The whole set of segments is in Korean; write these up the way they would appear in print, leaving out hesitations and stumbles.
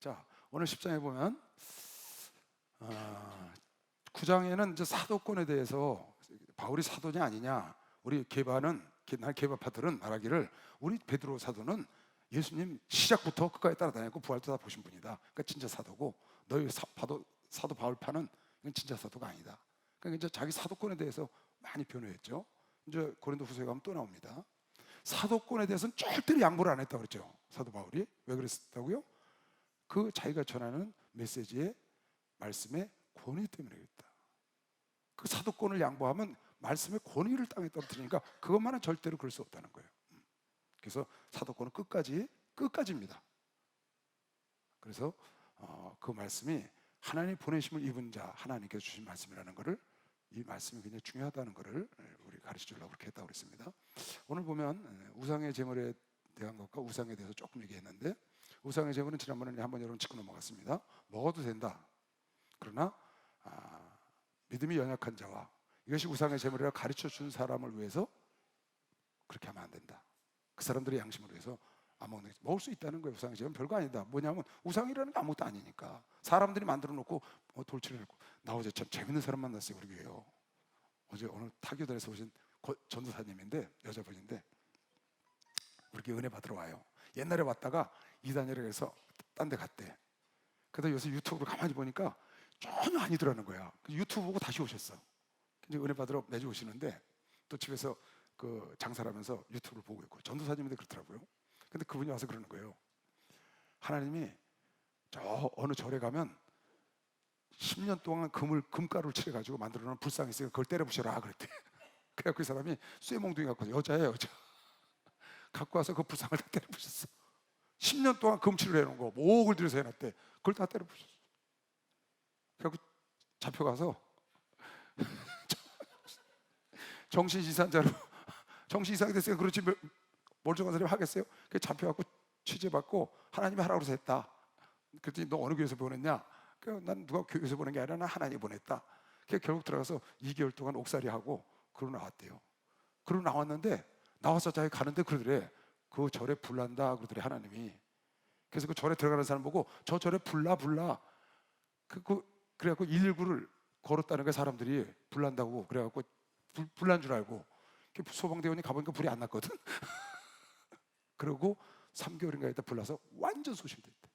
자, 오늘 10장에 보면 9장에는 이제 사도권에 대해서 바울이 사도냐 아니냐, 우리 개바파들은 말하기를 우리 베드로 사도는 예수님 시작부터 끝까지 따라다녔고 부활도 다 보신 분이다. 그러니까 진짜 사도고, 너희 사도 바울파는 이건 진짜 사도가 아니다. 그러니까 이제 자기 사도권에 대해서 많이 변호했죠. 이제 고린도후서에 가면 또 나옵니다. 사도권에 대해서는 절대로 양보를 안 했다고 그랬죠. 사도 바울이 왜 그랬다고요? 그 자기가 전하는 메시지의 말씀의 권위 때문에 그랬다. 그 사도권을 양보하면 말씀의 권위를 땅에 떨어뜨리니까 그것만은 절대로 그럴 수 없다는 거예요. 그래서 사도권은 끝까지입니다. 그래서 그 말씀이 하나님 보내심을 입은 자, 하나님께서 주신 말씀이라는 것을, 이 말씀이 굉장히 중요하다는 것을 우리 가르쳐 주려고 그렇게 했다고 그랬습니다. 오늘 보면 우상의 제물에 대한 것과 우상에 대해서 조금 얘기했는데, 우상의 제물은 지난번에 한번 여러분 짚고 넘어갔습니다. 먹어도 된다. 그러나 믿음이 연약한 자와 이것이 우상의 제물이라 가르쳐 준 사람을 위해서 그렇게 하면 안 된다. 그 사람들의 양심을 위해서 안 먹는, 먹을 수 있다는 거예요. 우상의 제물은 별거 아니다. 뭐냐면 우상이라는 게 아무것도 아니니까. 사람들이 만들어 놓고 돌출해 놓고. 나 어제 참 재밌는 사람 만났어요. 우리 교회요. 오늘 타교단에서 오신 전도사님인데, 여자분인데 우리 교회 은혜 받으러 와요. 옛날에 왔다가 이단이라고 해서 딴 데 갔대. 그러다 요새 유튜브로 가만히 보니까 전혀 아니더라는 거야. 유튜브 보고 다시 오셨어. 이제 은혜 받으러 매주 오시는데 또 집에서 그 장사를 하면서 유튜브를 보고 있고, 전도사님인데 그렇더라고요. 근데 그분이 와서 그러는 거예요. 하나님이 저 어느 절에 가면 10년 동안 금가루를 칠해가지고 만들어 놓은 불상이 있으니까 그걸 때려 부셔라 그랬대. 그래서 그 사람이 쇠몽둥이 갖고 와서, 여자예요, 여자. 갖고 와서 그 불상을 다 때려 부셨어. 10년 동안 금칠을 해놓은 거 5억을 들여서 해놨대. 그걸 다 때려 부셨어. 그래서 잡혀가서 정신이상자로, 정신이상이 됐으니까 그렇지 멀쩡한 사람이 하겠어요? 그래서 잡혀갖고 취재받고 하나님이 하라고 해서 했다. 그랬더니 너 어느 교회에서 보냈냐? 그래서 난 누가 교회에서 보낸 게 아니라 난 하나님이 보냈다. 그래서 결국 들어가서 2개월 동안 옥살이 하고 그러고 나왔대요. 그러고 나왔는데 나와서 자기 가는데 그러더래. 그 절에 불난다 그러더래, 하나님이. 그래서 그 절에 들어가는 사람 보고 저 절에 불나. 그래갖고 119를 걸었다는 게, 사람들이 불난다고 그래갖고 불난 줄 알고 소방대원이 가보니까 불이 안 났거든. 그러고 3개월인가 있다 불나서 완전 소실됐대.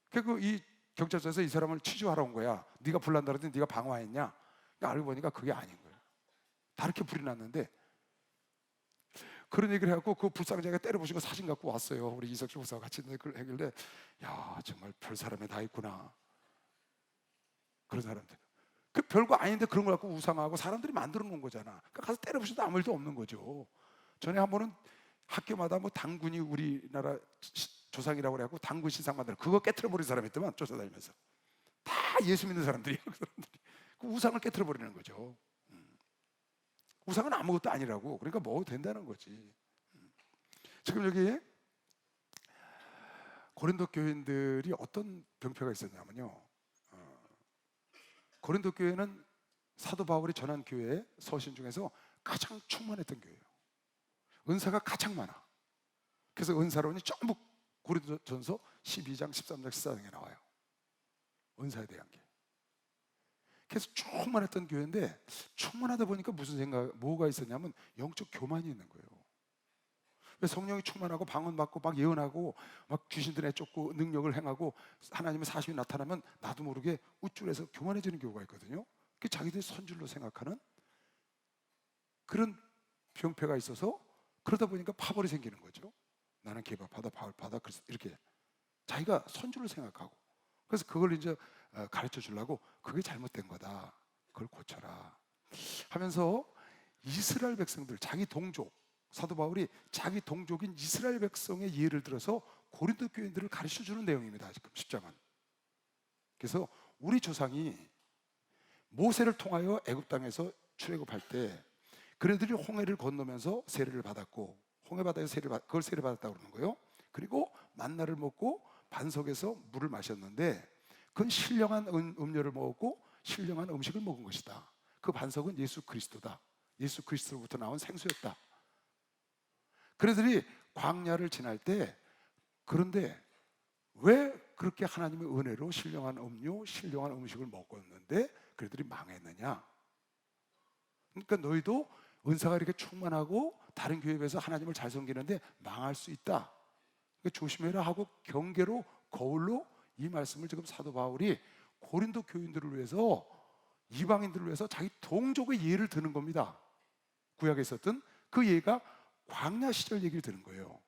그리고 이 경찰서에서 이 사람을 취조하러 온 거야. 네가 불난다 그랬더니 네가 방화했냐? 그러니까 알고 보니까 그게 아닌 거예요. 다 이렇게 불이 났는데, 그런 얘기를 해갖고 그 불상자가 때려부신 거 사진 갖고 왔어요. 우리 이석주 목사와 같이 있는데 그걸 했길래, 야, 정말 별 사람이 다 있구나. 그런 사람들. 그 별거 아닌데 그런 걸 갖고 우상하고 사람들이 만들어 놓은 거잖아. 그러니까 가서 때려부셔도 아무 일도 없는 거죠. 전에 한 번은 학교마다 뭐 당군이 우리나라 조상이라고 그래갖고 당군 신상 만들어 그거 깨트려버린 사람이 있더만, 쫓아다니면서. 다 예수 믿는 사람들이야. 그 사람들이 그 우상을 깨트려버리는 거죠. 우상은 아무것도 아니라고. 그러니까 먹어도 된다는 거지. 지금 여기 고린도 교인들이 어떤 병폐가 있었냐면요, 고린도 교회는 사도 바울이 전한 교회 서신 중에서 가장 충만했던 교회예요. 은사가 가장 많아. 그래서 은사론이 전부 고린도전서 12장, 13장, 14장에 나와요. 은사에 대한 게. 그래서 충만했던 교회인데, 충만하다 보니까 뭐가 있었냐면 영적 교만이 있는 거예요. 성령이 충만하고 방언받고 막 예언하고 막 귀신들 내쫓고 능력을 행하고 하나님의 사심이 나타나면 나도 모르게 우쭐해서 교만해지는 경우가 있거든요. 그 자기들이 선줄로 생각하는 그런 병폐가 있어서, 그러다 보니까 파벌이 생기는 거죠. 나는 개바파다, 바울파다, 그래서 이렇게 자기가 선줄로 생각하고, 그래서 그걸 이제 가르쳐 주려고 그게 잘못된 거다, 그걸 고쳐라 하면서 이스라엘 백성들, 자기 동족, 사도 바울이 자기 동족인 이스라엘 백성의 예를 들어서 고린도 교인들을 가르쳐 주는 내용입니다. 지금 10장은. 그래서 우리 조상이 모세를 통하여 애굽 땅에서 출애굽할 때 그네들이 홍해를 건너면서 세례를 받았고, 홍해 바다에서 그걸 세례 받았다고 그러는 거예요. 그리고 만나를 먹고 반석에서 물을 마셨는데 그건 신령한 음료를 먹었고 신령한 음식을 먹은 것이다. 그 반석은 예수 그리스도다. 예수 그리스도로부터 나온 생수였다. 그네들이 광야를 지날 때, 그런데 왜 그렇게 하나님의 은혜로 신령한 음료, 신령한 음식을 먹었는데 그들이 망했느냐? 그러니까 너희도 은사가 이렇게 충만하고 다른 교회에 비해서 하나님을 잘 섬기는데 망할 수 있다. 그러니까 조심해라 하고 경계로 거울로 이 말씀을 지금 사도 바울이 고린도 교인들을 위해서, 이방인들을 위해서 자기 동족의 예를 드는 겁니다. 구약에 있었던 그 예가 광야 시절 얘기를 드는 거예요.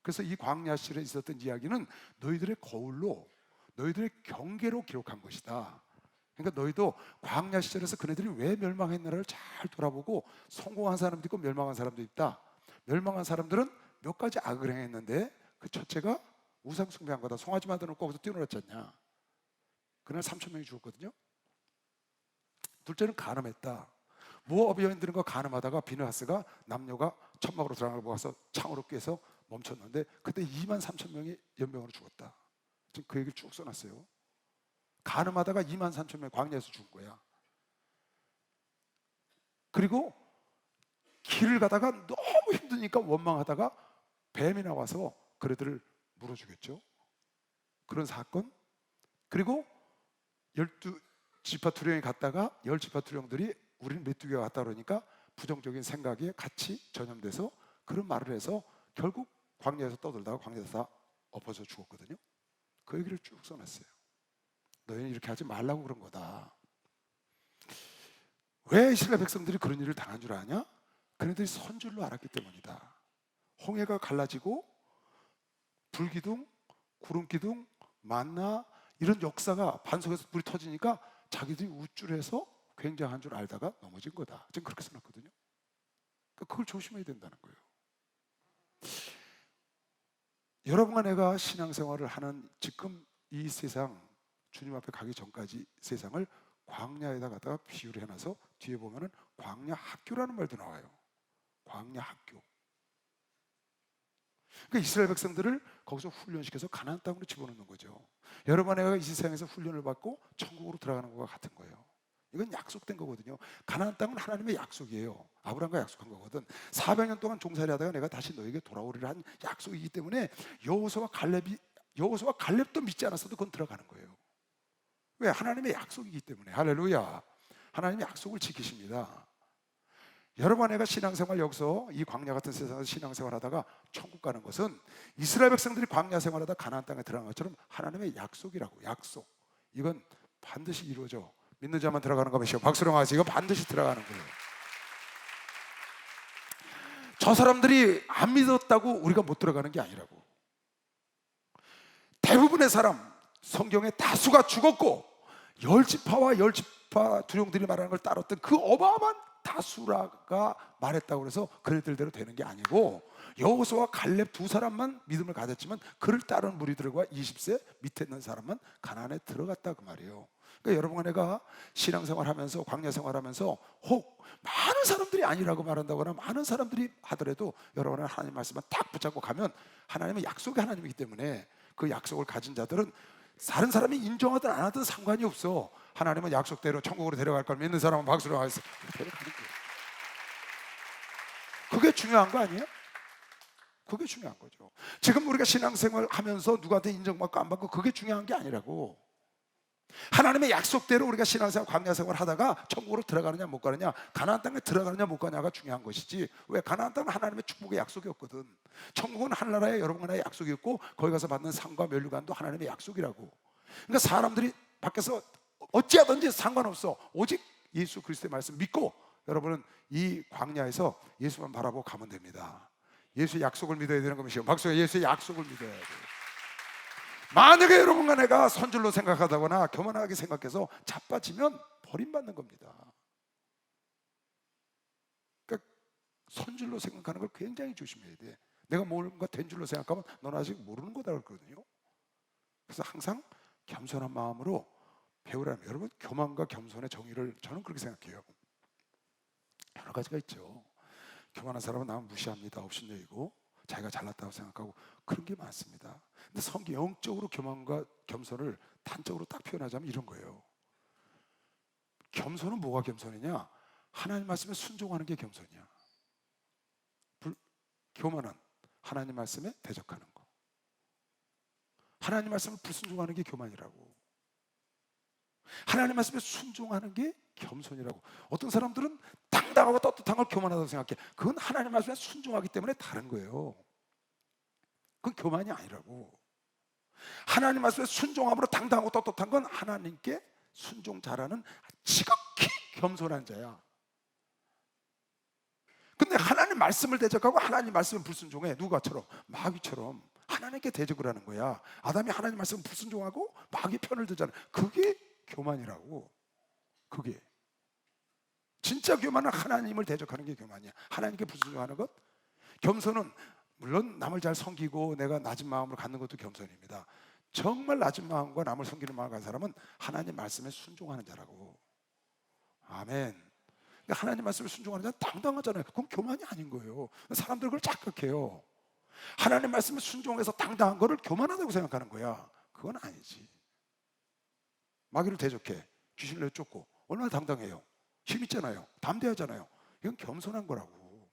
그래서 이 광야 시절에 있었던 이야기는 너희들의 거울로, 너희들의 경계로 기록한 것이다. 그러니까 너희도 광야 시절에서 그네들이 왜 멸망했나를 잘 돌아보고 성공한 사람도 있고 멸망한 사람도 있다. 멸망한 사람들은 몇 가지 악을 행했는데 그 첫째가 우상 숭배한 거다. 송아지 만들어 놓고 거기서 뛰어놀았지 않냐. 그날 3,000명이 죽었거든요. 둘째는 간음했다. 모압 여인들과 간음하다가 비느하스가 남녀가 천막으로 들어가는 걸 보고서 창으로 꿰서 멈췄는데 그때 23,000명이 연병으로 죽었다. 지금 그 얘기를 쭉 써놨어요. 간음하다가 23,000명이 광야에서 죽은 거야. 그리고 길을 가다가 너무 힘드니까 원망하다가 뱀이 나와서 그들을 물어 죽였죠. 그런 사건. 그리고 12지파 투령이 갔다가 10지파 투령들이 우리는 메뚜기가 갔다 그러니까 부정적인 생각에 같이 전염돼서 그런 말을 해서 결국 광야에서 떠들다가 광야에서 다 엎어져 죽었거든요. 그 얘기를 쭉 써놨어요. 너희는 이렇게 하지 말라고 그런 거다. 왜 이스라엘 백성들이 그런 일을 당한 줄 아냐? 그네들이 선줄로 알았기 때문이다. 홍해가 갈라지고 불기둥, 구름기둥, 만나 이런 역사가 반석에서 불이 터지니까 자기들이 우쭐해서 굉장한 줄 알다가 넘어진 거다. 지금 그렇게 써놨거든요. 그러니까 그걸 조심해야 된다는 거예요. 여러분과 내가 신앙생활을 하는 지금 이 세상, 주님 앞에 가기 전까지 세상을 광야에다 갖다가 비유를 해놔서 뒤에 보면은 광야 학교라는 말도 나와요. 광야 학교. 그러니까 이스라엘 백성들을 거기서 훈련시켜서 가나안 땅으로 집어넣는 거죠. 여러분 내가 이 세상에서 훈련을 받고 천국으로 들어가는 것과 같은 거예요. 이건 약속된 거거든요. 가나안 땅은 하나님의 약속이에요. 아브라함과 약속한 거거든. 400년 동안 종살이 하다가 내가 다시 너에게 돌아오리라 한 약속이기 때문에 여호수아와 갈렙도 믿지 않았어도 그건 들어가는 거예요. 왜? 하나님의 약속이기 때문에. 할렐루야. 하나님의 약속을 지키십니다. 여러분 내가 신앙생활 여기서 이 광야 같은 세상에서 신앙생활 하다가 천국 가는 것은 이스라엘 백성들이 광야 생활하다 가나안 땅에 들어간 것처럼 하나님의 약속이라고. 약속. 이건 반드시 이루어져. 믿는 자만 들어가는 것이요. 박수령 하세요. 이건 반드시 들어가는 거예요. 저 사람들이 안 믿었다고 우리가 못 들어가는 게 아니라고. 대부분의 사람, 성경의 다수가 죽었고 10지파와 10지파 두령들이 말하는 걸 따랐던 그 어마어마한 다수라가 말했다고 해서 그들대로 되는 게 아니고 여호수아와 갈렙 두 사람만 믿음을 가졌지만 그를 따른 무리들과 20세 밑에 있는 사람만 가나안에 들어갔다 그 말이에요. 그러니까 여러분과 내가 신앙생활하면서 광야 생활하면서 혹 많은 사람들이 아니라고 말한다거나 많은 사람들이 하더라도 여러분은 하나님 말씀만 딱 붙잡고 가면 하나님의 약속이 하나님이기 때문에 그 약속을 가진 자들은 다른 사람이 인정하든 안 하든 상관이 없어. 하나님은 약속대로 천국으로 데려갈 걸 믿는 사람은 박수로 하겠어. 데려가는 거예요. 그게 중요한 거 아니에요? 그게 중요한 거죠. 지금 우리가 신앙생활 하면서 누구한테 인정받고 안 받고 그게 중요한 게 아니라고. 하나님의 약속대로 우리가 신앙생활, 광야생활 하다가 천국으로 들어가느냐 못 가느냐, 가나안 땅에 들어가느냐 못 가느냐가 중요한 것이지. 왜? 가나안 땅은 하나님의 축복의 약속이었거든. 천국은 하나나라의 여러분 나라의 약속이었고 거기 가서 받는 상과 면류관도 하나님의 약속이라고. 그러니까 사람들이 밖에서 어찌하든지 상관없어. 오직 예수 그리스도의 말씀 믿고 여러분은 이 광야에서 예수만 바라보고 가면 됩니다. 예수의 약속을 믿어야 되는 것이요. 박수가 예수의 약속을 믿어야 돼요. 만약에 여러분과 내가 선줄로 생각하다거나 교만하게 생각해서 자빠지면 버림받는 겁니다. 그러니까 선줄로 생각하는 걸 굉장히 조심해야 돼. 내가 뭔가 된 줄로 생각하면 넌 아직 모르는 거다 그랬거든요. 그래서 항상 겸손한 마음으로 배우라면, 여러분 교만과 겸손의 정의를 저는 그렇게 생각해요. 여러 가지가 있죠. 교만한 사람은 나만 무시합니다, 업신여기고 자기가 잘났다고 생각하고 그런 게 많습니다. 근데 성경 영적으로 교만과 겸손을 단적으로 딱 표현하자면 이런 거예요. 겸손은 뭐가 겸손이냐? 하나님 말씀에 순종하는 게 겸손이야. 교만은 하나님 말씀에 대적하는 거. 하나님 말씀을 불순종하는 게 교만이라고. 하나님 말씀에 순종하는 게 겸손이라고. 어떤 사람들은 당당하고 떳떳한 걸 교만하다고 생각해. 그건 하나님 말씀에 순종하기 때문에 다른 거예요. 그건 교만이 아니라고. 하나님 말씀에 순종함으로 당당하고 떳떳한 건 하나님께 순종 잘하는 지극히 겸손한 자야. 근데 하나님 말씀을 대적하고 하나님 말씀에 불순종해. 누가처럼? 마귀처럼 하나님께 대적을 하는 거야. 아담이 하나님 말씀을 불순종하고 마귀 편을 들잖아. 그게 교만이라고. 그게 진짜 교만은 하나님을 대적하는 게 교만이야. 하나님께 불순종하는 것. 겸손은 물론 남을 잘 섬기고 내가 낮은 마음으로 갖는 것도 겸손입니다. 정말 낮은 마음과 남을 섬기는 마음을 가진 사람은 하나님 말씀에 순종하는 자라고. 아멘. 그러니까 하나님 말씀에 순종하는 자는 당당하잖아요. 그건 교만이 아닌 거예요. 사람들 그걸 착각해요. 하나님 말씀에 순종해서 당당한 거를 교만하다고 생각하는 거야. 그건 아니지. 마귀를 대적해 귀신을 내쫓고 얼마나 당당해요. 힘 있잖아요. 담대하잖아요. 이건 겸손한 거라고.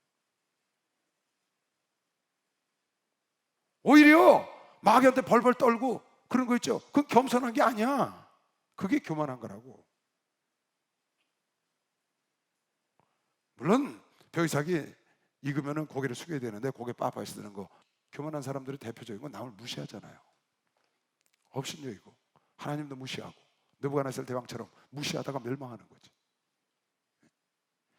오히려 마귀한테 벌벌 떨고 그런 거 있죠. 그건 겸손한 게 아니야. 그게 교만한 거라고. 물론 벼이삭이 익으면 고개를 숙여야 되는데 고개 빳빳이 드는 거. 교만한 사람들의 대표적인 건 남을 무시하잖아요. 업신여기고 하나님도 무시하고 느부갓네살 대왕처럼 무시하다가 멸망하는 거지.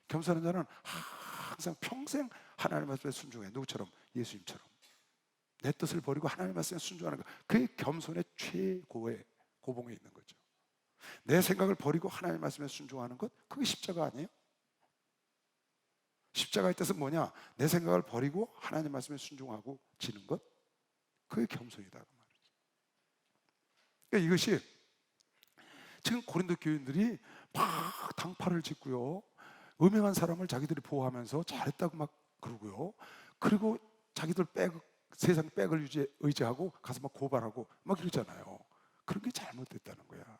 겸손한 자는 항상 평생 하나님 말씀에 순종해. 누구처럼? 예수님처럼. 내 뜻을 버리고 하나님 말씀에 순종하는 것. 그게 겸손의 최고의 고봉에 있는 거죠. 내 생각을 버리고 하나님 말씀에 순종하는 것. 그게 십자가 아니에요? 십자가의 뜻은 뭐냐? 내 생각을 버리고 하나님 말씀에 순종하고 지는 것. 그게 겸손이다 그 말이죠. 그러니까 이것이 지금 고린도 교인들이 막 당파를 짓고요, 음행한 사람을 자기들이 보호하면서 잘했다고 막 그러고요, 그리고 자기들 세상 백을 의지하고 가서 막 고발하고 막 이러잖아요. 그런 게 잘못됐다는 거야.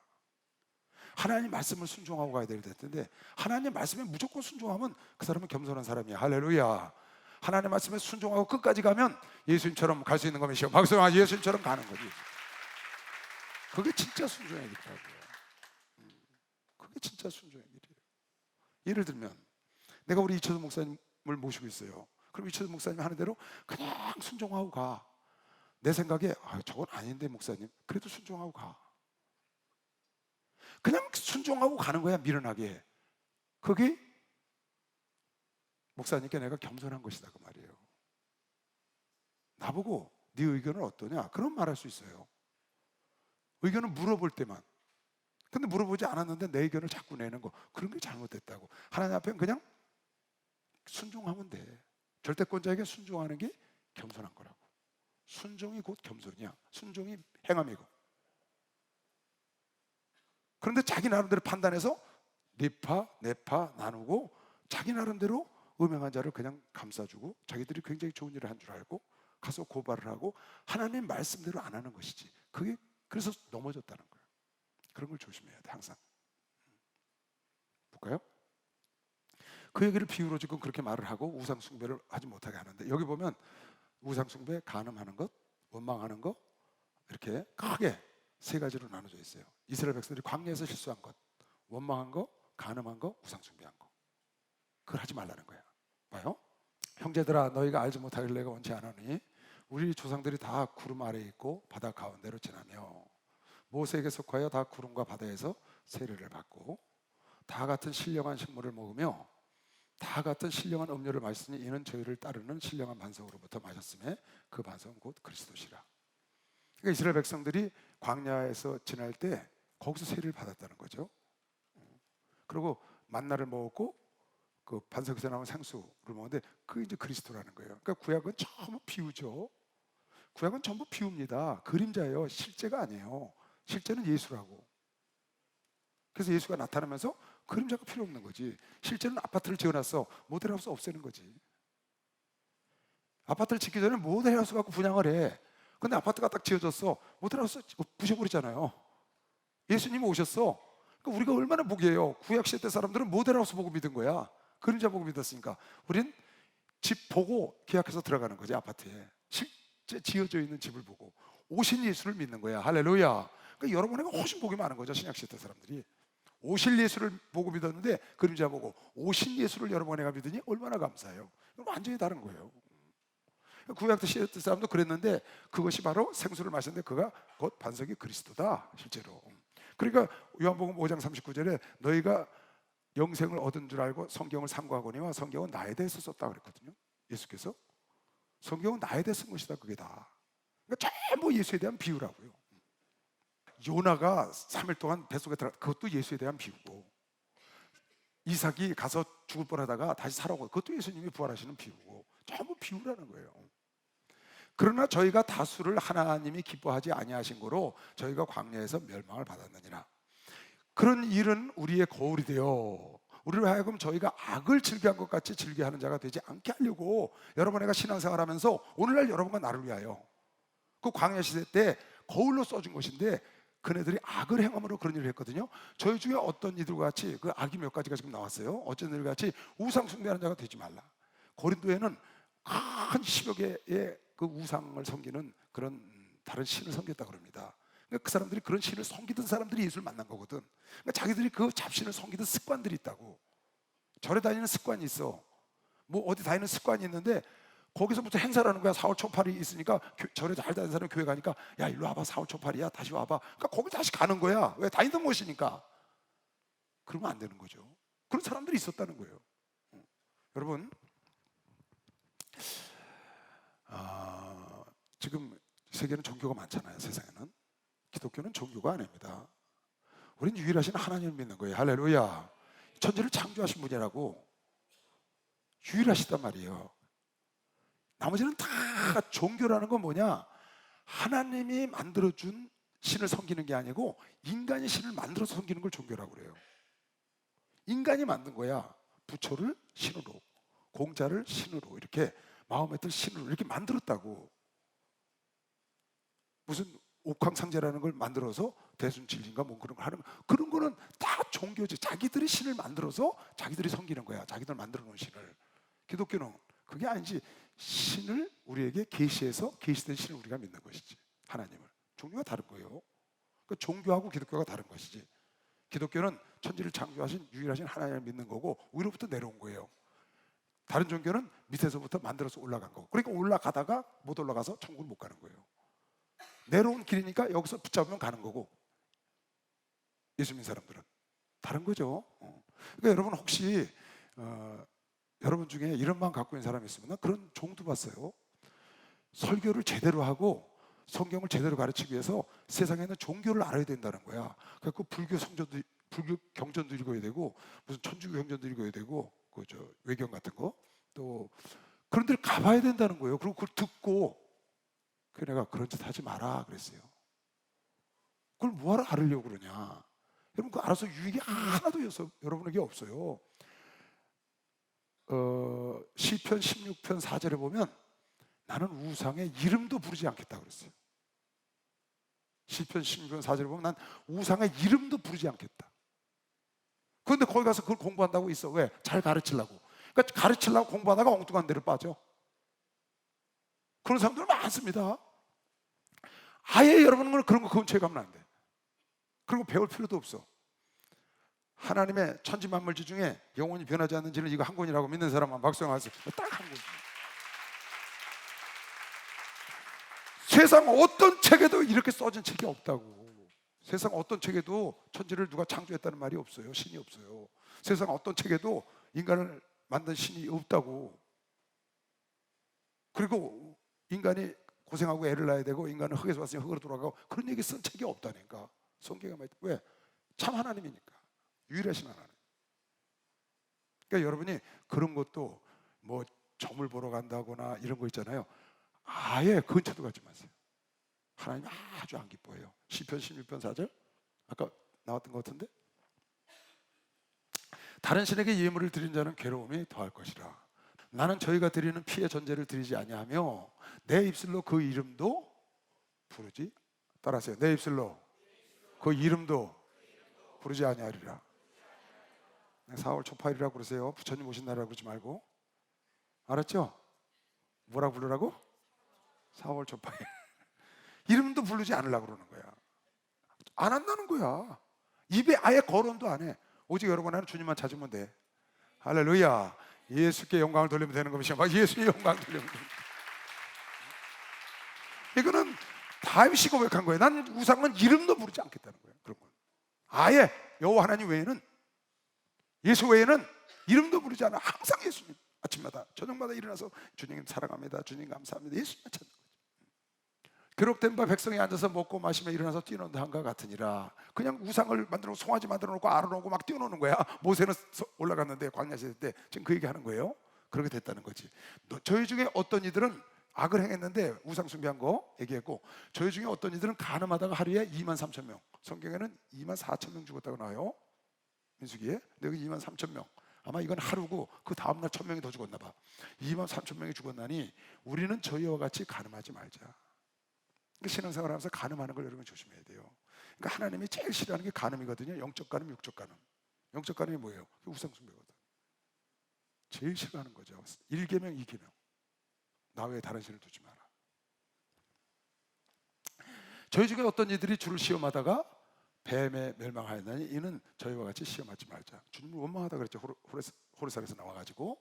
하나님 말씀을 순종하고 가야 될 텐데 하나님 말씀에 무조건 순종하면 그 사람은 겸손한 사람이야. 할렐루야. 하나님 말씀에 순종하고 끝까지 가면 예수님처럼 갈 수 있는 것이요. 박수와 예수님처럼 가는 거지. 그게 진짜 순종의 길이라고요. 그게 진짜 순종의 길이에요. 예를 들면 내가 우리 이철수 목사님을 모시고 있어요. 그럼 이철수 목사님이 하는 대로 그냥 순종하고 가. 내 생각에 저건 아닌데 목사님, 그래도 순종하고 가. 그냥 순종하고 가는 거야. 미련하게. 그게 목사님께 내가 겸손한 것이다 그 말이에요. 나보고 네 의견은 어떠냐? 그런 말 할 수 있어요. 의견은 물어볼 때만. 근데 물어보지 않았는데 내 의견을 자꾸 내는 거, 그런 게 잘못됐다고. 하나님 앞에 그냥 순종하면 돼. 절대권자에게 순종하는 게 겸손한 거라고. 순종이 곧 겸손이야. 순종이 행함이고. 그런데 자기 나름대로 판단해서 네파 내파 나누고 자기 나름대로 음행한 자를 그냥 감싸주고 자기들이 굉장히 좋은 일을 한 줄 알고 가서 고발을 하고 하나님 말씀대로 안 하는 것이지. 그게 그래서 넘어졌다는 거예요. 그런 걸 조심해야 돼 항상. 볼까요? 그 얘기를 비유로 지금 그렇게 말을 하고 우상 숭배를 하지 못하게 하는데, 여기 보면 우상 숭배, 간음하는 것, 원망하는 것, 이렇게 크게 세 가지로 나눠져 있어요. 이스라엘 백성들이 광야에서 실수한 것, 원망한 거, 간음한 거, 우상 숭배한 거. 그걸 하지 말라는 거야. 봐요. 형제들아, 너희가 알지 못하길 내가 원치 않으니 우리 조상들이 다 구름 아래에 있고 바다 가운데로 지나며 모세에게 속하여 다 구름과 바다에서 세례를 받고 다 같은 신령한 식물을 먹으며 다 같은 신령한 음료를 마셨으니 이는 저희를 따르는 신령한 반석으로부터 마셨음에 그 반석은 곧 그리스도시라. 그러니까 이스라엘 백성들이 광야에서 지날 때 거기서 세례를 받았다는 거죠. 그리고 만나를 먹었고 그 반석에서 나온 생수를 먹는데 그게 이제 그리스도라는 거예요. 그러니까 구약은 전부 비유죠. 구약은 전부 비유입니다. 그림자예요. 실제가 아니에요. 실제는 예수라고. 그래서 예수가 나타나면서 그림자가 필요 없는 거지. 실제는 아파트를 지어놨어. 모델하우스 없애는 거지. 아파트를 짓기 전에 모델하우스 갖고 분양을 해. 근데 아파트가 딱 지어졌어. 모델하우스 부셔버리잖아요. 예수님이 오셨어. 그러니까 우리가 얼마나 복이에요. 구약시대 사람들은 모델하우스 보고 믿은 거야. 그림자 보고 믿었으니까. 우린 집 보고 계약해서 들어가는 거지. 아파트에 실제 지어져 있는 집을 보고. 오신 예수를 믿는 거야. 할렐루야. 그러니까 여러분에게 훨씬 복이 많은 거죠. 신약시대 사람들이 오실 예수를 보고 믿었는데 그림자 보고 오신 예수를 여러분에게 믿으니 얼마나 감사해요. 완전히 다른 거예요. 구약 시대 사람도 그랬는데 그것이 바로 생수를 마셨는데 그가 곧 반석이 그리스도다 실제로. 그러니까 요한복음 5장 39절에 너희가 영생을 얻은 줄 알고 성경을 상고하거니와 성경은 나에 대해서 썼다 그랬거든요. 예수께서 성경은 나에 대해 쓴 것이다. 그게 다. 그러니까 전부 예수에 대한 비유라고요. 요나가 3일 동안 뱃속에 들어가 그것도 예수에 대한 비유고, 이삭이 가서 죽을 뻔하다가 다시 살아오고 그것도 예수님이 부활하시는 비유고, 전부 비유라는 거예요. 그러나 저희가 다수를 하나님이 기뻐하지 아니하신 거로 저희가 광야에서 멸망을 받았느니라. 그런 일은 우리의 거울이 되어 우리를 하여금 저희가 악을 즐겨한 것 같이 즐겨하는 자가 되지 않게 하려고 여러분에게 신앙생활하면서 오늘날 여러분과 나를 위하여 그 광야 시대 때 거울로 써준 것인데, 그네들이 악을 행함으로 그런 일을 했거든요. 저희 중에 어떤 이들과 같이 그 악이 몇 가지가 지금 나왔어요. 어쩐 이들 같이 우상 숭배하는 자가 되지 말라. 고린도에는 한 10여 개의 그 우상을 섬기는 그런 다른 신을 섬겼다 그럽니다. 그러니까 그 사람들이 그런 신을 섬기던 사람들이 예수를 만난 거거든. 그러니까 자기들이 그 잡신을 섬기던 습관들이 있다고. 절에 다니는 습관이 있어. 뭐 어디 다니는 습관이 있는데 거기서부터 행사를 하는 거야. 4월 초팔이 있으니까 절에 잘 다니는 사람 교회 가니까 야 일로 와봐, 4월 초팔이야, 다시 와봐. 그러니까 거기 다시 가는 거야. 왜? 다니던 곳이니까. 그러면 안 되는 거죠. 그런 사람들이 있었다는 거예요. 여러분, 지금 세계는 종교가 많잖아요. 세상에는. 기독교는 종교가 아닙니다. 우린 유일하신 하나님을 믿는 거예요. 할렐루야. 천지를 창조하신 분이라고. 유일하시단 말이에요. 나머지는 다 종교라는 건 뭐냐? 하나님이 만들어준 신을 섬기는 게 아니고 인간이 신을 만들어서 섬기는 걸 종교라고 그래요. 인간이 만든 거야. 부처를 신으로, 공자를 신으로, 이렇게 마음에 들 신으로 이렇게 만들었다고. 무슨 옥황상제라는 걸 만들어서 대순칠인가 뭐 그런 걸 하는 거, 그런 거는 다 종교지. 자기들이 신을 만들어서 자기들이 섬기는 거야. 자기들 만들어 놓은 신을. 기독교는 그게 아니지. 신을 우리에게 계시해서 계시된 신을 우리가 믿는 것이지. 하나님을. 종교가 다른 거예요. 그 종교하고 기독교가 다른 것이지. 기독교는 천지를 창조하신 유일하신 하나님을 믿는 거고 위로부터 내려온 거예요. 다른 종교는 밑에서부터 만들어서 올라간 거고, 그러니까 올라가다가 못 올라가서 천국을 못 가는 거예요. 내려온 길이니까 여기서 붙잡으면 가는 거고, 예수 믿는 사람들은 다른 거죠. 그러니까 여러분 혹시 여러분 중에 이런 마음 갖고 있는 사람이 있으면 그런 종도 봤어요. 설교를 제대로 하고 성경을 제대로 가르치기 위해서 세상에 있는 종교를 알아야 된다는 거야. 그래서 불교 성전도, 불교 경전도 읽어야 되고 무슨 천주교 경전도 읽어야 되고 그 저 외경 같은 거 또 그런 데를 가봐야 된다는 거예요. 그리고 그걸 듣고, 그 내가 그런 짓 하지 마라 그랬어요. 그걸 뭐하러 알으려고 그러냐? 여러분 그 알아서 유익이 하나도 여러분에게 없어요. 시편 16편 4절에 보면 나는 우상의 이름도 부르지 않겠다 그랬어요. 시편 16편 4절에 보면 난 우상의 이름도 부르지 않겠다. 그런데 거기 가서 그걸 공부한다고 있어. 왜? 잘 가르치려고. 그러니까 가르치려고 공부하다가 엉뚱한 데를 빠져. 그런 사람들 많습니다. 아예 여러분은 그런 거 근처에 가면 안 돼. 그리고 배울 필요도 없어. 하나님의 천지 만물지 중에 영원히 변하지 않는 지는 이거 한 권이라고 믿는 사람만 박수하세요. 딱 한 권. 세상 어떤 책에도 이렇게 써진 책이 없다고. 세상 어떤 책에도 천지를 누가 창조했다는 말이 없어요. 신이 없어요. 세상 어떤 책에도 인간을 만든 신이 없다고. 그리고 인간이 고생하고 애를 낳아야 되고 인간은 흙에서 왔으니 흙으로 돌아가고 그런 얘기 쓴 책이 없다니까. 성경에 말이야. 왜? 참 하나님이니까. 유일하신 하나님. 그러니까 여러분이 그런 것도 뭐 점을 보러 간다거나 이런 거 있잖아요. 아예 근처도 가지 마세요. 하나님 아주 안 기뻐해요. 시편 16편 4절 아까 나왔던 것 같은데, 다른 신에게 예물을 드린 자는 괴로움이 더할 것이라. 나는 저희가 드리는 피의 전제를 드리지 아니하며 내 입술로 그 이름도 부르지, 따라하세요. 내 입술로 그 이름도 부르지 아니하리라. 4월 초파일이라고 그러세요. 부처님 오신 날이라고 그러지 말고. 알았죠? 뭐라 부르라고? 4월 초파일. 이름도 부르지 않으려고 그러는 거야. 안 한다는 거야. 입에 아예 거론도 안 해. 오직 여러분 안에 주님만 찾으면 돼. 할렐루야. 예수께 영광을 돌리면 되는 것이야. 막 예수의 영광을 돌리면 돼. 이거는 다윗이 고백한 거예요. 나는 우상은 이름도 부르지 않겠다는 거예요. 그런 건 아예 여호와 하나님 외에는, 예수 외에는 이름도 부르지 않아. 항상 예수님, 아침마다 저녁마다 일어나서 주님 사랑합니다, 주님 감사합니다, 예수님만 찾는 거죠. 기록된 바 백성이 앉아서 먹고 마시며 일어나서 뛰노는 한과 같으니라. 그냥 우상을 만들어 송아지 만들어 놓고 알아놓고 막 뛰어노는 거야. 모세는 올라갔는데 광야 시대 때 지금 그 얘기 하는 거예요. 그렇게 됐다는 거지. 저희 중에 어떤 이들은 악을 행했는데 우상 숭배한 거 얘기했고, 저희 중에 어떤 이들은 간음하다가 하루에 2만 3천 명, 성경에는 2만 4천 명 죽었다고 나와요. 민수기에. 근데 여기 2만 3천 명. 아마 이건 하루고 그 다음날 1,000명이 더 죽었나 봐. 2만 3천 명이 죽었나니 우리는 저희와 같이 간음하지 말자. 신앙생활하면서 간음하는 걸 여러분 조심해야 돼요. 그러니까 하나님이 제일 싫어하는 게 간음이거든요. 영적 간음, 육적 간음. 영적 간음이 뭐예요? 우상 숭배거든. 제일 싫어하는 거죠. 1계명, 2계명. 나 외에 다른 신을 두지 마라. 저희 중에 어떤 이들이 주를 시험하다가 뱀에 멸망하였나니 이는 저희와 같이 시험하지 말자. 주님을 원망하다 그랬죠. 호레살에서 나와가지고.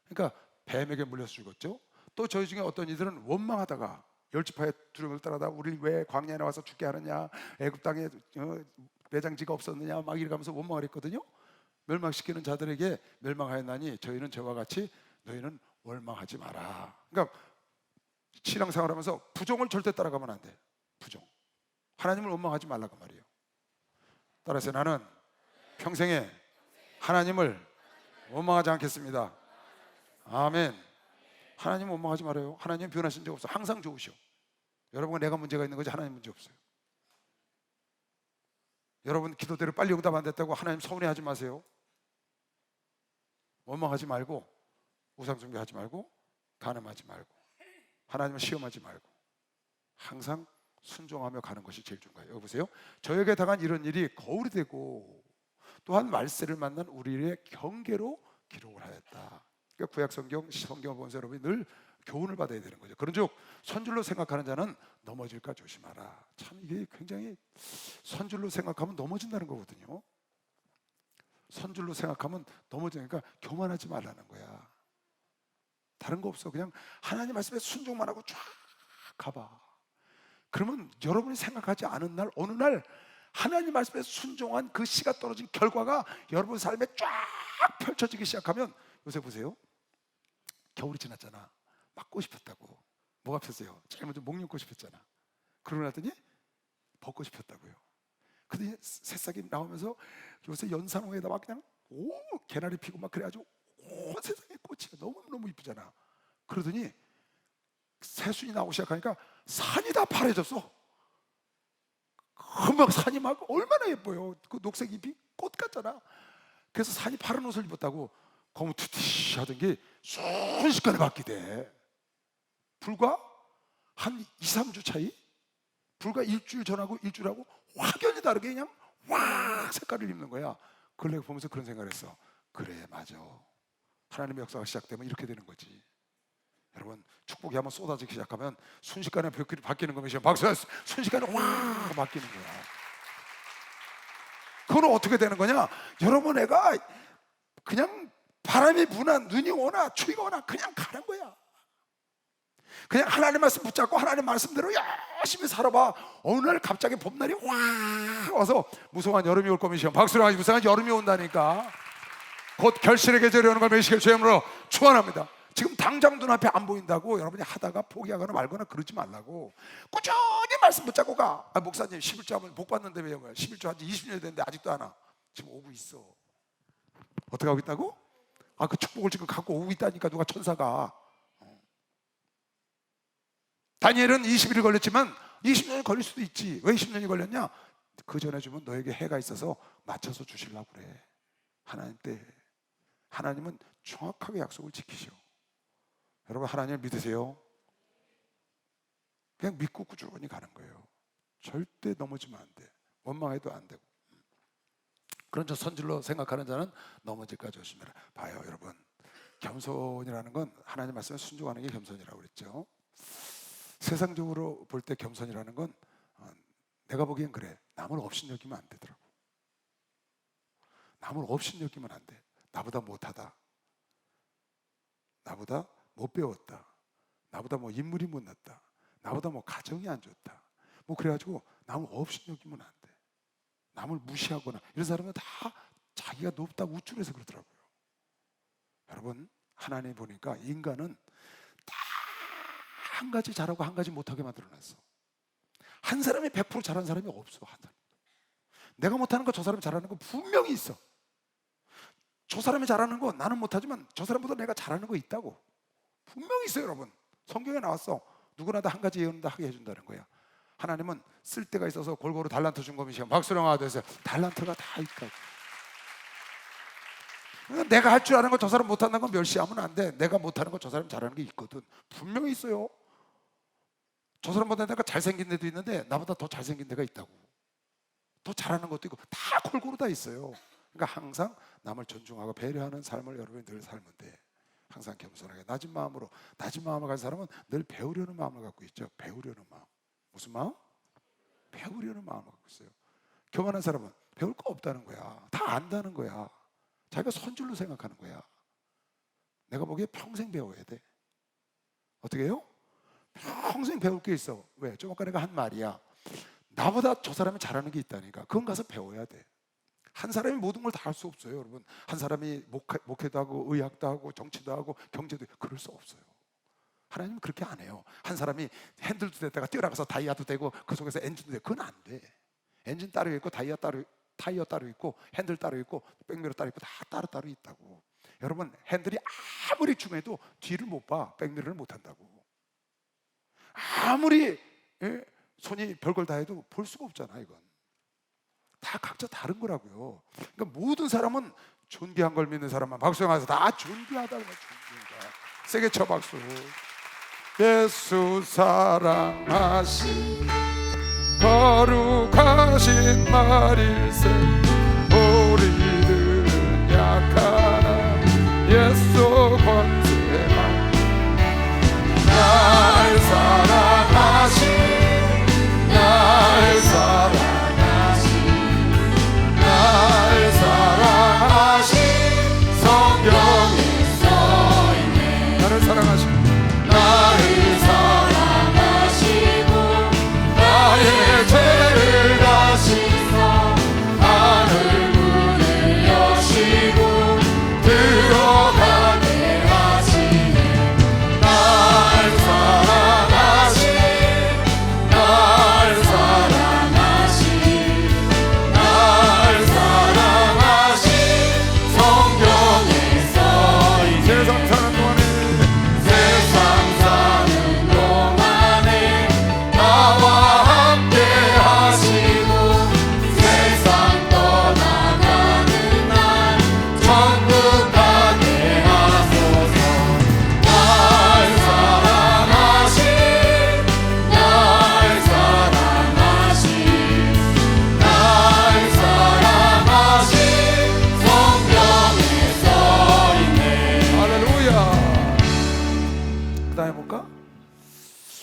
그러니까 뱀에게 물려서 죽었죠. 또 저희 중에 어떤 이들은 원망하다가 열지파의 두려움을 따라다 우리 왜 광야에 나와서 죽게 하느냐, 애굽 땅에 매장지가 없었느냐 막 이러면서 원망을 했거든요. 멸망시키는 자들에게 멸망하였나니 저희는 저와 같이 너희는 원망하지 마라. 그러니까 신앙생활하면서 부종을 절대 따라가면 안 돼. 부종. 하나님을 원망하지 말라고 말이에요. 따라서 나는 평생에 하나님을 원망하지 않겠습니다. 아멘. 하나님 원망하지 말아요. 하나님 변하신 적 없어. 항상 좋으셔. 여러분과 내가 문제가 있는 거지 하나님 문제 없어요. 여러분 기도대로 빨리 응답 안 됐다고 하나님 서운해하지 마세요. 원망하지 말고, 우상 숭배하지 말고, 간음하지 말고, 하나님을 시험하지 말고 항상 순종하며 가는 것이 제일 중요해요. 여기 보세요. 저에게 당한 이런 일이 거울이 되고 또한 말세를 만난 우리의 경계로 기록을 하였다. 그러니까 구약 성경을 보면서 여러분이 늘 교훈을 받아야 되는 거죠. 그런즉 선줄로 생각하는 자는 넘어질까 조심하라. 참 이게 굉장히, 선줄로 생각하면 넘어진다는 거거든요. 선줄로 생각하면 넘어지니까 교만하지 말라는 거야. 다른 거 없어. 그냥 하나님 말씀에 순종만 하고 쫙 가봐. 그러면 여러분이 생각하지 않은 날, 어느 날 하나님 말씀에 순종한 그 씨가 떨어진 결과가 여러분 삶에 쫙 펼쳐지기 시작하면, 요새 보세요. 겨울이 지났잖아. 막 꽃이 폈다고. 뭐가 폈어요? 제일 먼저 목련꽃이 폈잖아. 그러고 나더니 벚꽃이 폈다고요. 근데 새싹이 나오면서 요새 연산호에다 막 그냥 개나리 피고 막 그래가지고 온 세상에 꽃이 너무너무 이쁘잖아. 그러더니 새순이 나오기 시작하니까 산이 다 파래졌어. 금방 산이 막 얼마나 예뻐요. 그 녹색 잎이 꽃 같잖아. 그래서 산이 파란 옷을 입었다고 거무 투티 하던 게 순식간에 바뀌대. 불과 한 2, 3주 차이? 불과 일주일 전하고 일주일하고 확연히 다르게 그냥 확 색깔을 입는 거야. 그걸 내가 보면서 그런 생각을 했어. 그래, 맞아. 하나님의 역사가 시작되면 이렇게 되는 거지. 여러분, 축복이 한번 쏟아지기 시작하면 순식간에 바뀌는 거면 박수. 순식간에 확 바뀌는 거야. 그건 어떻게 되는 거냐? 여러분, 애가 그냥 바람이 부나 눈이 오나 추위가 오나 그냥 가는 거야. 그냥 하나님 말씀 붙잡고 하나님 말씀대로 열심히 살아봐. 어느 날 갑자기 봄날이 확 와서 무성한 여름이 올 거면 박수를 하지. 무성한 여름이 온다니까. 곧 결실의 계절이 오는 걸 메시길 주님으로 축원합니다. 지금 당장 눈앞에 안 보인다고 여러분이 하다가 포기하거나 말거나 그러지 말라고. 꾸준히 말씀 붙잡고 가. 목사님 11조 하면 복 받는데 왜요? 11조 한 지 20년이 됐는데 아직도 안 와. 지금 오고 있어. 어떻게 하고 있다고? 그 축복을 지금 갖고 오고 있다니까. 누가 천사가. 다니엘은 20일이 걸렸지만 20년이 걸릴 수도 있지. 왜 20년이 걸렸냐? 그 전에 주면 너에게 해가 있어서 맞춰서 주시려고 그래. 하나님 때. 하나님은 정확하게 약속을 지키셔. 여러분, 하나님을 믿으세요? 그냥 믿고 꾸준히 가는 거예요. 절대 넘어지면 안 돼. 원망해도 안 되고. 그런 저 선질로 생각하는 자는 넘어질까 조심해라. 봐요, 여러분. 겸손이라는 건 하나님 말씀에 순종하는 게 겸손이라고 그랬죠. 세상적으로 볼 때 겸손이라는 건 내가 보기엔 그래. 남을 업신여기면 안 되더라고. 남을 업신여기면 안 돼. 나보다 못하다, 나보다 못 배웠다, 나보다 뭐 인물이 못났다, 나보다 뭐 가정이 안 좋다, 뭐 그래가지고 남을 업신여기면 안 돼. 남을 무시하거나 이런 사람은 다 자기가 높다고 우쭐해서 그러더라고요. 여러분, 하나님 보니까 인간은 다 한 가지 잘하고 한 가지 못하게 만들어놨어. 한 사람이 100% 잘하는 사람이 없어. 한 사람. 내가 못하는 거 저 사람이 잘하는 거 분명히 있어. 저 사람이 잘하는 거 나는 못하지만 저 사람보다 내가 잘하는 거 있다고 분명히 있어요. 여러분, 성경에 나왔어. 누구나 다 한 가지 예언을 다 하게 해준다는 거야. 하나님은 쓸 데가 있어서 골고루 달란트 준 거면 박수령 하듯이 달란트가 다 있다고. 내가 할 줄 아는 거 저 사람 못한다는 건 멸시하면 안 돼. 내가 못하는 거 저 사람 잘하는 게 있거든. 분명히 있어요. 저 사람보다 내가 잘생긴 데도 있는데 나보다 더 잘생긴 데가 있다고. 더 잘하는 것도 있고 다 골고루 다 있어요. 그러니까 항상 남을 존중하고 배려하는 삶을 여러분이 늘 살면 돼. 항상 겸손하게 낮은 마음으로, 낮은 마음을 가진 사람은 늘 배우려는 마음을 갖고 있죠. 배우려는 마음. 무슨 마음? 배우려는 마음을 갖고 있어요. 교만한 사람은 배울 거 없다는 거야. 다 안다는 거야. 자기가 선줄로 생각하는 거야. 내가 보기에 평생 배워야 돼. 어떻게 해요? 평생 배울 게 있어. 왜? 좀 아까 내가 한 말이야. 나보다 저 사람이 잘하는 게 있다니까. 그건 가서 배워야 돼. 한 사람이 모든 걸 다 할 수 없어요, 여러분. 한 사람이 목회도 하고 의학도 하고 정치도 하고 경제도 하고 그럴 수 없어요. 하나님은 그렇게 안 해요. 한 사람이 핸들도 됐다가 뛰어나가서 다이아도 되고 그 속에서 엔진도 되고 그건 안 돼. 엔진 따로 있고 타이어 따로 있고 핸들 따로 있고 백미러 따로 있고 다 따로 있다고. 여러분, 핸들이 아무리 중해도 뒤를 못 봐. 백미러를 못 한다고. 아무리 손이 별걸 다 해도 볼 수가 없잖아. 이건 다 각자 다른 거라고요. 그러니까 모든 사람은 존귀한 걸 믿는 사람만 박수영하면서 다 존귀하다고. 존귀하다. 세게 쳐 박수. 예수 사랑하신 거룩하신 말일세. 우리들은 약하나 예수 권세만 날 사랑하신 날 사랑하신 성경에 써있네. 나를 사랑하신 나를 사랑하시고 나의 죄를 다시서 하늘 문을 여시고 들어가게 하시네. 날 사랑하신 날 사랑하신 날 사랑하신 성경에 써있네. 세상 사는 동안에 세상 사는 동안에 나와 함께 하시고 세상 떠나가는 날 천국 가게 하소서. 날 사랑하신 날 사랑하신 날 사랑하신 성경에 써있네. 할렐루야. 그 다음에 볼까?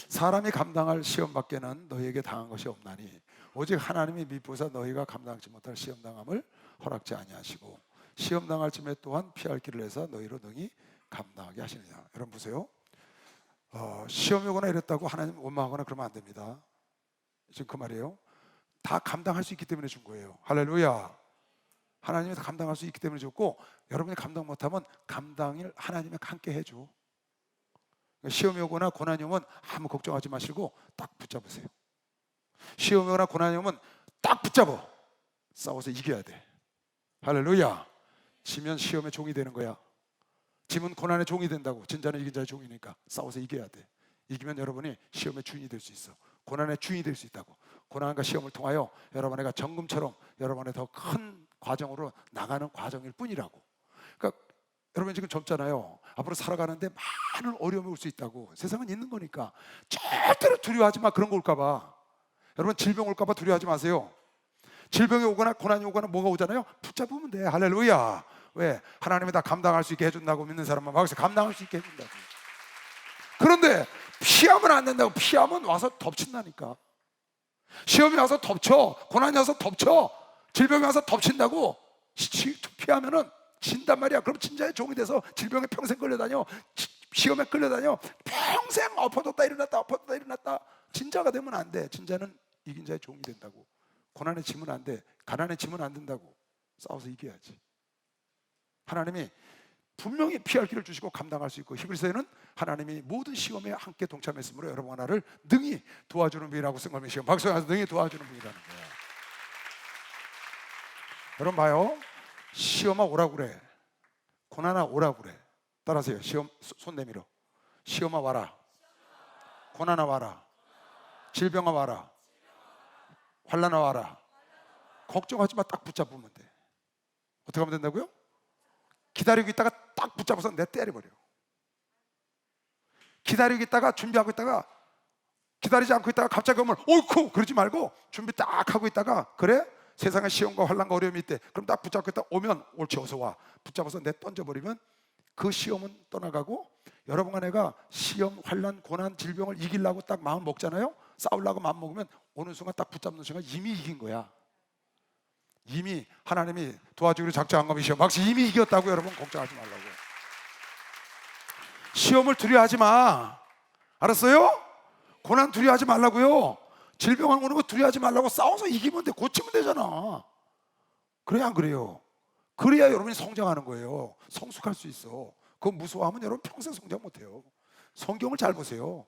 사람이 감당할 시험 밖에는 너희에게 당한 것이 없나니 오직 하나님이 미쁘사 너희가 감당하지 못할 시험 당함을 허락지 아니하시고 시험 당할 쯤에 또한 피할 길을 내서 너희로 능히 감당하게 하시느냐. 여러분 보세요. 시험이 오거나 이랬다고 하나님 원망하거나 그러면 안 됩니다. 지금 그 말이에요. 다 감당할 수 있기 때문에 준 거예요. 할렐루야. 하나님이 다 감당할 수 있기 때문에 줬고 여러분이 감당 못하면 감당을 하나님이 함께 해줘. 시험이 오거나 고난이 오면 아무 걱정하지 마시고 딱 붙잡으세요. 시험이 오거나 고난이 오면 딱 붙잡아. 싸워서 이겨야 돼. 할렐루야. 지면 시험의 종이 되는 거야. 지면 고난의 종이 된다고. 진자는 이긴 자의 종이니까 싸워서 이겨야 돼. 이기면 여러분이 시험의 주인이 될 수 있어. 고난의 주인이 될 수 있다고. 고난과 시험을 통하여 여러분의 정금처럼 여러분의 더 큰 과정으로 나가는 과정일 뿐이라고. 그러니까 여러분 지금 젊잖아요. 앞으로 살아가는데 많은 어려움이 올 수 있다고. 세상은 있는 거니까 절대로 두려워하지 마. 그런 거 올까 봐. 여러분 질병 올까 봐 두려워하지 마세요. 질병이 오거나 고난이 오거나 뭐가 오잖아요. 붙잡으면 돼. 할렐루야. 왜? 하나님이 다 감당할 수 있게 해준다고 믿는 사람만 막서 감당할 수 있게 해준다고. 그런데 피하면 안 된다고. 피하면 와서 덮친다니까. 시험이 와서 덮쳐, 고난이 와서 덮쳐, 질병이 와서 덮친다고. 피하면은 진단 말이야. 그럼 진짜의 종이 돼서 질병에 평생 끌려다녀, 시험에 끌려다녀, 평생 엎어졌다 일어났다 엎어졌다 일어났다. 진짜가 되면 안 돼. 진짜는 이긴 자의 종이 된다고. 고난에 지면 안 돼. 가난에 지면 안 된다고. 싸워서 이겨야지. 하나님이 분명히 피할 길을 주시고 감당할 수 있고, 히브리서에는 하나님이 모든 시험에 함께 동참했으므로 여러분 하나를 능히 도와주는 분이라고 쓴 시험 박수하면서 능히 도와주는 분이라는 거예요. 여러분 봐요. 시험아 오라고 그래. 고난아 오라고 그래. 따라하세요. 시험 손 내밀어. 시험아 와라. 고난아 와라. 질병아 와라. 환난아 와라. 걱정하지 마. 딱 붙잡으면 돼. 어떻게 하면 된다고요? 기다리고 있다가 딱 붙잡아서 내 때려버려. 기다리고 있다가 준비하고 있다가 기다리지 않고 있다가 갑자기 오면 어이쿠 그러지 말고 준비 딱 하고 있다가 그래? 세상에 시험과 환난과 어려움이 있대. 그럼 딱 붙잡고 있다 오면 옳지 어서 와. 붙잡아서 내 던져버리면 그 시험은 떠나가고, 여러분과 내가 시험, 환난, 고난, 질병을 이기려고 딱 마음 먹잖아요. 싸우려고 마음 먹으면 어느 순간 딱 붙잡는 순간 이미 이긴 거야. 이미 하나님이 도와주기로 작정한 겁니다. 막시 이미 이겼다고. 여러분 걱정하지 말라고. 시험을 두려워하지 마. 알았어요? 고난 두려워하지 말라고요. 질병 오는 거 두려워하지 말라고. 싸워서 이기면 돼. 고치면 되잖아. 그래야 안 그래요? 그래야 여러분이 성장하는 거예요. 성숙할 수 있어. 그거 무서워하면 여러분 평생 성장 못해요. 성경을 잘 보세요.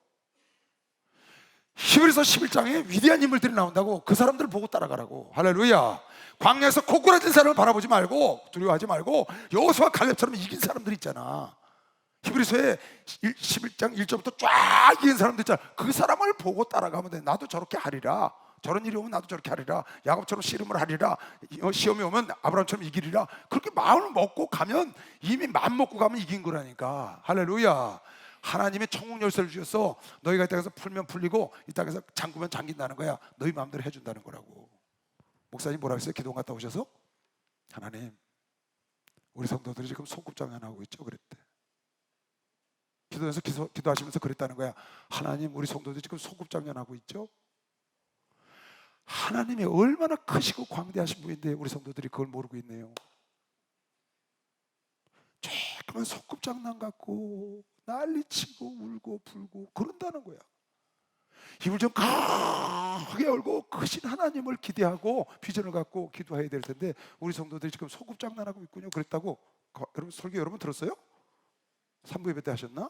히브리서 11장에 위대한 인물들이 나온다고. 그 사람들을 보고 따라가라고. 할렐루야. 광야에서 고꾸라진 사람을 바라보지 말고 두려워하지 말고 여호수아 갈렙처럼 이긴 사람들 있잖아. 히브리서에 11장 1절부터 쫙 이긴 사람들 있잖아. 그 사람을 보고 따라가면 돼. 나도 저렇게 하리라. 저런 일이 오면 나도 저렇게 하리라. 야곱처럼 씨름을 하리라. 시험이 오면 아브라함처럼 이기리라. 그렇게 마음을 먹고 가면, 이미 마음 먹고 가면 이긴 거라니까. 할렐루야. 하나님의 천국 열쇠를 주셔서 너희가 이 땅에서 풀면 풀리고 이 땅에서 잠그면 잠긴다는 거야. 너희 마음대로 해준다는 거라고. 목사님 뭐라 했어요? 기도 갔다 오셔서 하나님, 우리 성도들이 지금 손꼽장난하고 있죠. 그랬대. 기도해서 기도하시면서 그랬다는 거야. 하나님, 우리 성도들이 지금 손꼽장난하고 있죠. 하나님이 얼마나 크시고 광대하신 분인데 우리 성도들이 그걸 모르고 있네요. 조그만 소꿉장난 같고 난리치고 울고 불고 그런다는 거야. 입을 좀 크게 열고 크신 하나님을 기대하고 비전을 갖고 기도해야 될 텐데 우리 성도들이 지금 소꿉장난하고 있군요. 그랬다고. 여러분 설교 여러분 들었어요? 3부 예배 때 하셨나?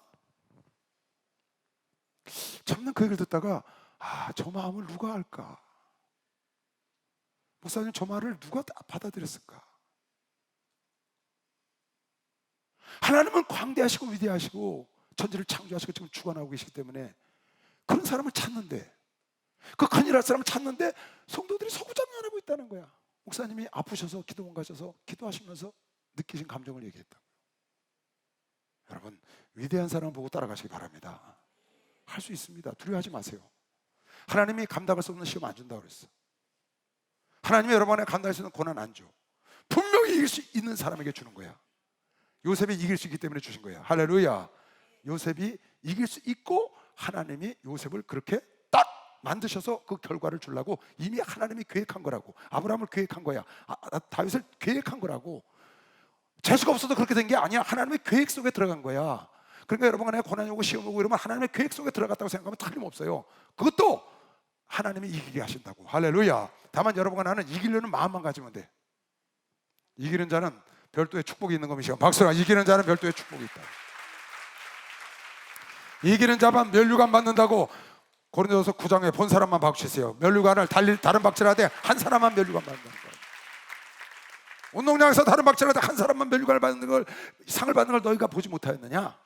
참는 그 얘기를 듣다가 저 마음을 누가 알까? 목사님 저 말을 누가 받아들였을까? 하나님은 광대하시고 위대하시고 천지를 창조하시고 지금 주관하고 계시기 때문에 그런 사람을 찾는데, 그 큰일 할 사람을 찾는데 성도들이 소구장난하고 있다는 거야. 목사님이 아프셔서 기도원 가셔서 기도하시면서 느끼신 감정을 얘기했다고요. 여러분 위대한 사람 보고 따라가시기 바랍니다. 할 수 있습니다. 두려워하지 마세요. 하나님이 감당할 수 없는 시험 안 준다고 그랬어. 하나님이 여러분의 감당할 수 있는 고난 안 줘. 분명히 이길 수 있는 사람에게 주는 거야. 요셉이 이길 수 있기 때문에 주신 거야. 할렐루야. 요셉이 이길 수 있고 하나님이 요셉을 그렇게 딱 만드셔서 그 결과를 주려고 이미 하나님이 계획한 거라고. 아브라함을 계획한 거야. 다윗을 계획한 거라고. 재수가 없어도 그렇게 된 게 아니야. 하나님의 계획 속에 들어간 거야. 그러니까 여러분가 내가 고난이 오고 시험이 오고 이러면 하나님의 계획 속에 들어갔다고 생각하면 틀림없어요. 그것도 하나님이 이기게 하신다고. 할렐루야. 다만 여러분과 나는 이기려는 마음만 가지면 돼. 이기는 자는 별도의 축복이 있는 겁니다. 박수라. 이기는 자는 별도의 축복이 있다. 이기는 자만 면류관 받는다고 고린도서 9장에 본 사람만 박치세요. 면류관을 다른 박치라되 한 사람만 면류관 받는다는 거예요. 운동장에서 다른 박치라되 한 사람만 면류관을 받는 걸, 상을 받는 걸 너희가 보지 못하였느냐?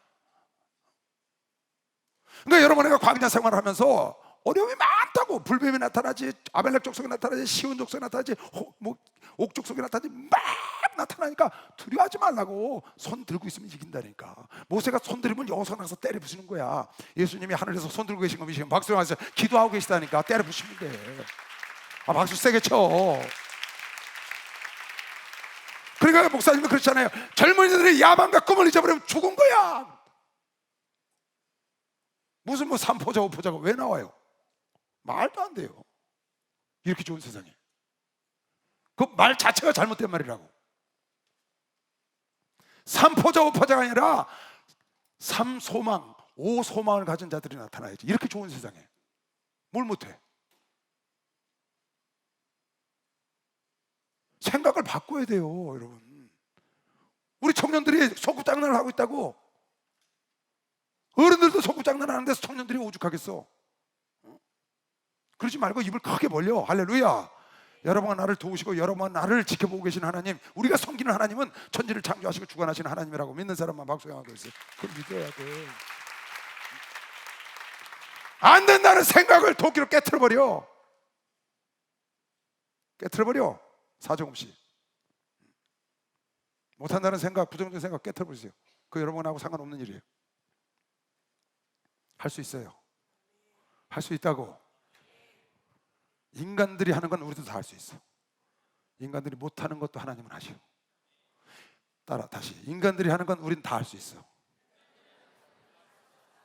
그러니까 여러분과 광야 생활을 하면서 어려움이 많다고. 불뱀이 나타나지, 아벨렉 족속이 나타나지, 시온 족속이 나타나지, 옥 족속이 나타나지, 막 나타나니까 두려워하지 말라고. 손 들고 있으면 이긴다니까. 모세가 손 들으면 여호수아 나서 때려 부수는 거야. 예수님이 하늘에서 손 들고 계신 겁니다. 박수 하면서 기도하고 계시다니까. 때려 부시면 돼. 박수 세게 쳐. 그러니까 목사님은 그렇잖아요. 젊은이들의 야망과 꿈을 잊어버리면 죽은 거야. 무슨 뭐 3포자 5포자가 왜 나와요? 말도 안 돼요. 이렇게 좋은 세상에 그 말 자체가 잘못된 말이라고. 3포자 5포자가 아니라 3소망 5소망을 가진 자들이 나타나야지. 이렇게 좋은 세상에 뭘 못해? 생각을 바꿔야 돼요, 여러분. 우리 청년들이 소꿉장난을 하고 있다고. 어른들도 소꿉장난 하는 데서 청년들이 오죽하겠어. 그러지 말고 입을 크게 벌려. 할렐루야. 여러분과 나를 도우시고 여러분과 나를 지켜보고 계신 하나님, 우리가 섬기는 하나님은 천지를 창조하시고 주관하시는 하나님이라고 믿는 사람만 박수하고 있어요. 그걸 믿어야 돼. 안 된다는 생각을 도끼로 깨트려버려. 깨트려버려. 사정없이. 못한다는 생각, 부정적인 생각 깨트려버리세요. 그거 여러분하고 상관없는 일이에요. 할 수 있어요. 할 수 있다고. 인간들이 하는 건 우리도 다 할 수 있어. 인간들이 못하는 것도 하나님은 하셔. 따라 다시. 인간들이 하는 건 우린 다 할 수 있어.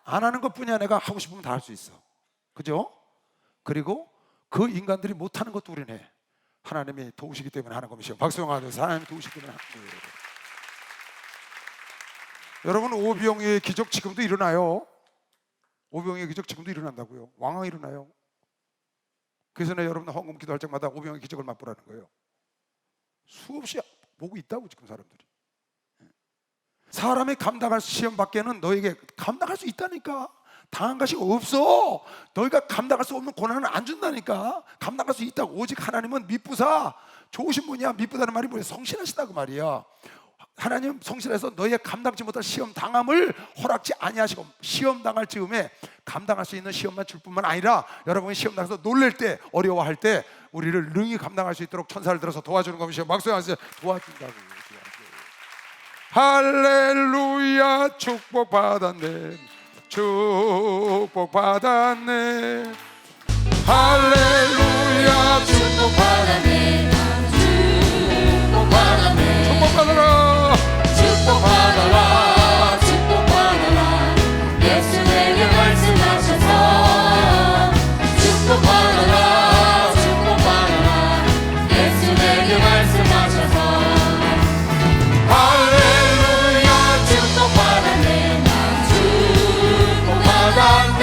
안 하는 것뿐이야. 내가 하고 싶으면 다 할 수 있어. 그죠? 그리고 그 인간들이 못하는 것도 우리는 해. 하나님이 도우시기 때문에 하는 것이요. 박수영하면서 하나님이 도우시기 때문에 하는 거예요. 여러분, 오병이의 기적 지금도 일어나요. 오병이의 기적 지금도 일어난다고요. 왕왕 일어나요. 그래서 내가 여러분 헌금 기도할 때마다 오병이의 기적을 맛보라는 거예요. 수없이 보고 있다고 지금 사람들이. 사람이 감당할 시험 밖에는 너에게 감당할 수 있다니까. 당한 것이 없어. 너희가 감당할 수 없는 고난을 안 준다니까. 감당할 수 있다고. 오직 하나님은 미쁘사. 좋으신 분이야. 미쁘다는 말이 뭐야? 성실하시다고 말이야. 하나님 성실해서 너희의 감당치 못할 시험 당함을 허락지 아니하시고, 시험 당할 즈음에 감당할 수 있는 시험만 줄 뿐만 아니라 여러분이 시험 당해서 놀랄 때, 어려워할 때 우리를 능히 감당할 수 있도록 천사를 들어서 도와주는 것이요. 박수하세요. 도와준다고. 할렐루야. 축복받았네. 축복받았네. 할렐루야. 축복받았네. 축복받았네. 축복받아라. 축복받아라. 축복받아라. 예수에게 말씀하셔서 축복받아라. 축복받아라. 예수에게 말씀하셔서 할렐루야. 축복받았네. 난 축복받았네.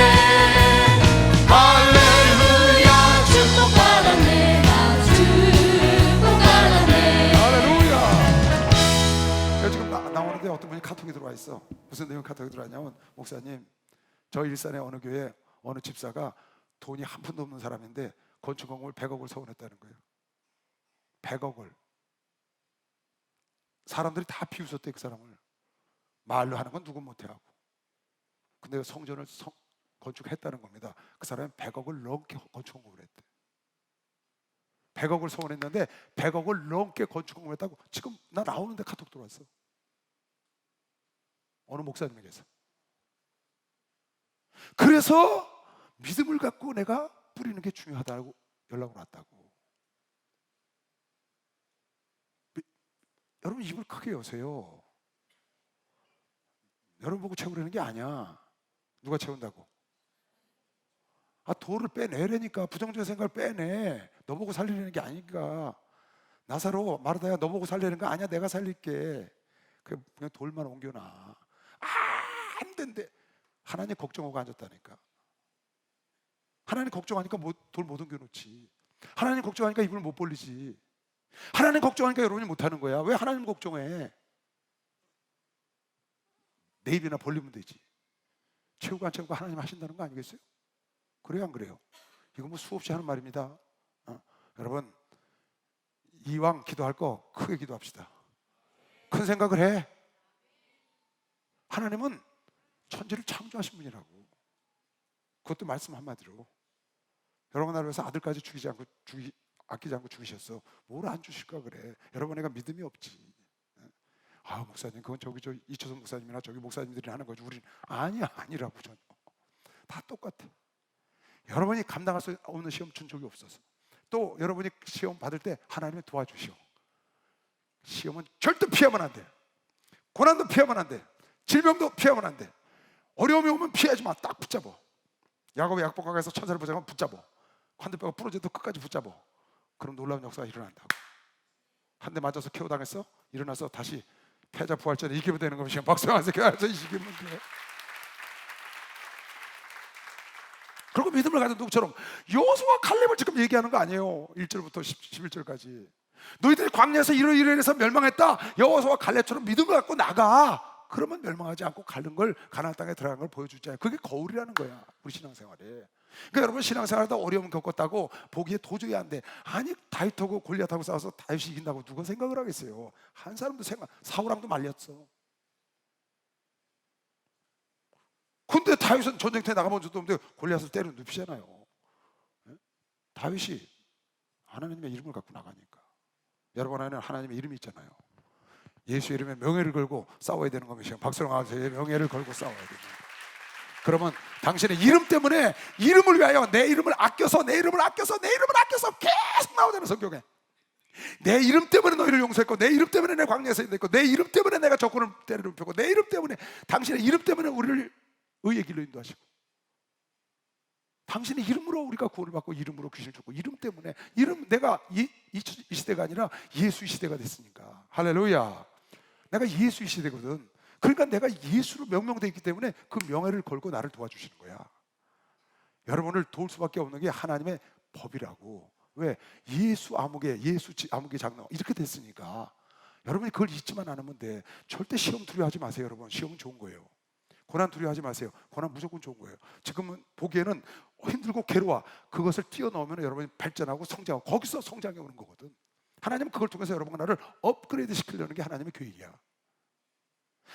할렐루야. 축복받았네. 난 축복받았네. 할렐루야. 지금 나오는데 어떤 분이 카톡이 들어와 있어. 무슨 내용 카톡이 들어왔냐면, 목사님, 저 일산의 어느 교회 어느 집사가 돈이 한 푼도 없는 사람인데 건축공을 100억을 서원했다는 거예요. 100억을. 사람들이 다 비웃었대. 그 사람을. 말로 하는 건 누군 못해하고. 근데 성전을 건축했다는 겁니다. 그 사람은 100억을 넘게 건축공을 했대. 100억을 서원했는데 100억을 넘게 건축공을 했다고. 지금 나 나오는데 카톡 들어왔어. 어느 목사님에게서. 그래서 믿음을 갖고 내가 뿌리는 게 중요하다고 연락을 왔다고. 여러분, 입을 크게 여세요. 여러분 보고 채우려는 게 아니야. 누가 채운다고? 돌을 빼내려니까. 부정적인 생각을 빼내. 너 보고 살리려는 게 아니니까. 나사로, 마르다야, 너 보고 살리려는 거 아니야. 내가 살릴게. 그냥 돌만 옮겨놔. 안 된대. 하나님 걱정하고 앉았다니까. 하나님 걱정하니까 돌 못 옮겨놓지. 하나님 걱정하니까 입을 못 벌리지. 하나님 걱정하니까 여러분이 못하는 거야. 왜 하나님 걱정해? 내 입이나 벌리면 되지. 채우고 안 채우고 하나님 하신다는 거 아니겠어요? 그래요, 안 그래요? 이거 뭐 수없이 하는 말입니다. 여러분, 이왕 기도할 거 크게 기도합시다. 큰 생각을 해. 하나님은 천지를 창조하신 분이라고. 그것도 말씀 한마디로. 여러분 나를 위해서 아들까지 아끼지 않고 죽이셨어. 뭘 안 주실까 그래. 여러분에게 믿음이 없지. 목사님, 그건 저 이초선 목사님이나 저기 목사님들이 하는 거지. 우리는 아니라고. 전혀 다 똑같아. 여러분이 감당할 수 없는 시험 준 적이 없어서. 또 여러분이 시험 받을 때 하나님이 도와주시오. 시험은 절대 피하면 안 돼. 고난도 피하면 안 돼. 질병도 피하면 안 돼. 어려움이 오면 피하지 마. 딱 붙잡아. 야곱이 약복강에서 천사를 보자면 붙잡어. 환대뼈가 부러져도 끝까지 붙잡어. 그럼 놀라운 역사가 일어난다고. 한 대 맞아서 KO 당했어? 일어나서 다시 패자 부활전에 이기면 되는 것이야. 박수하면서 교회에서 이기면 돼. 그리고 믿음을 가진 누구처럼 여호수아 칼렙을 지금 얘기하는 거 아니에요. 1절부터 11절까지. 너희들이 광야에서 이러이러해서 멸망했다. 여호수아 칼렙처럼 믿음을 갖고 나가. 그러면 멸망하지 않고 가는 걸, 가나안 땅에 들어가는 걸 보여주잖아요. 그게 거울이라는 거야, 우리 신앙생활에. 그러니까 여러분 신앙생활하다 어려움 겪었다고 보기에 도저히 안 돼. 아니 다윗하고 골리앗하고 싸워서 다윗이 이긴다고 누가 생각을 하겠어요. 한 사람도 사울왕도 말렸어. 근데 다윗은 전쟁터에 나가본 적도 없는데 골리앗을 때려 눕히잖아요. 다윗이 하나님의 이름을 갖고 나가니까. 여러분 안에는 하나님의 이름이 있잖아요. 예수 이름에 명예를 걸고 싸워야 되는 겁니다. 박수로 나와주세요. 명예를 걸고 싸워야 됩니다. 그러면 당신의 이름 때문에, 이름을 위하여 내 이름을 아껴서 계속 나오잖아요, 성경에. 내 이름 때문에 너희를 용서했고, 내 이름 때문에 내 광야에서 인도했고, 내 이름 때문에 내가 적군을 때려 눕혔고, 내 이름 때문에, 당신의 이름 때문에 우리를 의의 길로 인도하시고, 당신의 이름으로 우리가 구원을 받고, 이름으로 귀신을 쫓고, 이름 때문에, 내가 이 시대가 아니라 예수 시대가 됐으니까. 할렐루야. 내가 예수 시대거든. 그러니까 내가 예수로 명명되어 있기 때문에 그 명예를 걸고 나를 도와주시는 거야. 여러분을 도울 수밖에 없는 게 하나님의 법이라고. 왜? 예수 아무개 장로 이렇게 됐으니까. 여러분이 그걸 잊지만 않으면 돼. 절대 시험 두려워하지 마세요. 여러분, 시험은 좋은 거예요. 고난 두려워하지 마세요. 고난 무조건 좋은 거예요. 지금은 보기에는 힘들고 괴로워. 그것을 뛰어넘으면 여러분이 발전하고 성장하고, 거기서 성장해 오는 거거든. 하나님은 그걸 통해서 여러분과 나를 업그레이드 시키려는 게 하나님의 계획이야.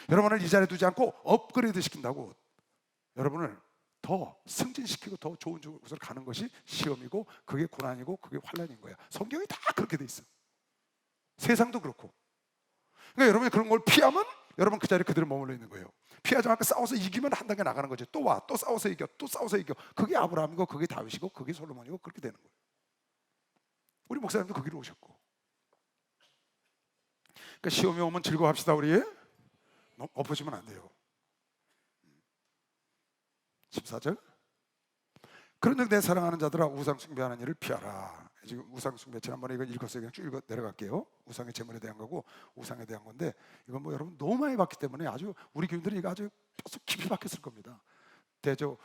여러분을 이 자리에 두지 않고 업그레이드 시킨다고. 여러분을 더 승진시키고 더 좋은 곳으로 가는 것이 시험이고, 그게 고난이고, 그게 환난인 거야. 성경이 다 그렇게 돼 있어. 세상도 그렇고. 그러니까 여러분이 그런 걸 피하면 여러분 그 자리에 그대로 머물러 있는 거예요. 피하지 않고 싸워서 이기면 한 단계 나가는 거지. 또 와, 또 싸워서 이겨, 또 싸워서 이겨. 그게 아브라함이고, 그게 다윗이고, 그게 솔로몬이고, 그렇게 되는 거예요. 우리 목사님도 그 길로 오셨고. 그러니까 시험이 오면 즐거워합시다. 우리 너무 엎어지면 안 돼요. 14절. 그런즉 내 사랑하는 자들아, 우상 숭배하는 일을 피하라. 지금 우상 숭배 지난번에 이거 읽었어요. 그냥 쭉 읽어 내려갈게요. 우상의 제물에 대한 거고, 우상에 대한 건데, 이건 뭐 여러분 너무 많이 봤기 때문에 아주 우리 교인들이 이거 아주 깊이 박혔을 겁니다. 대저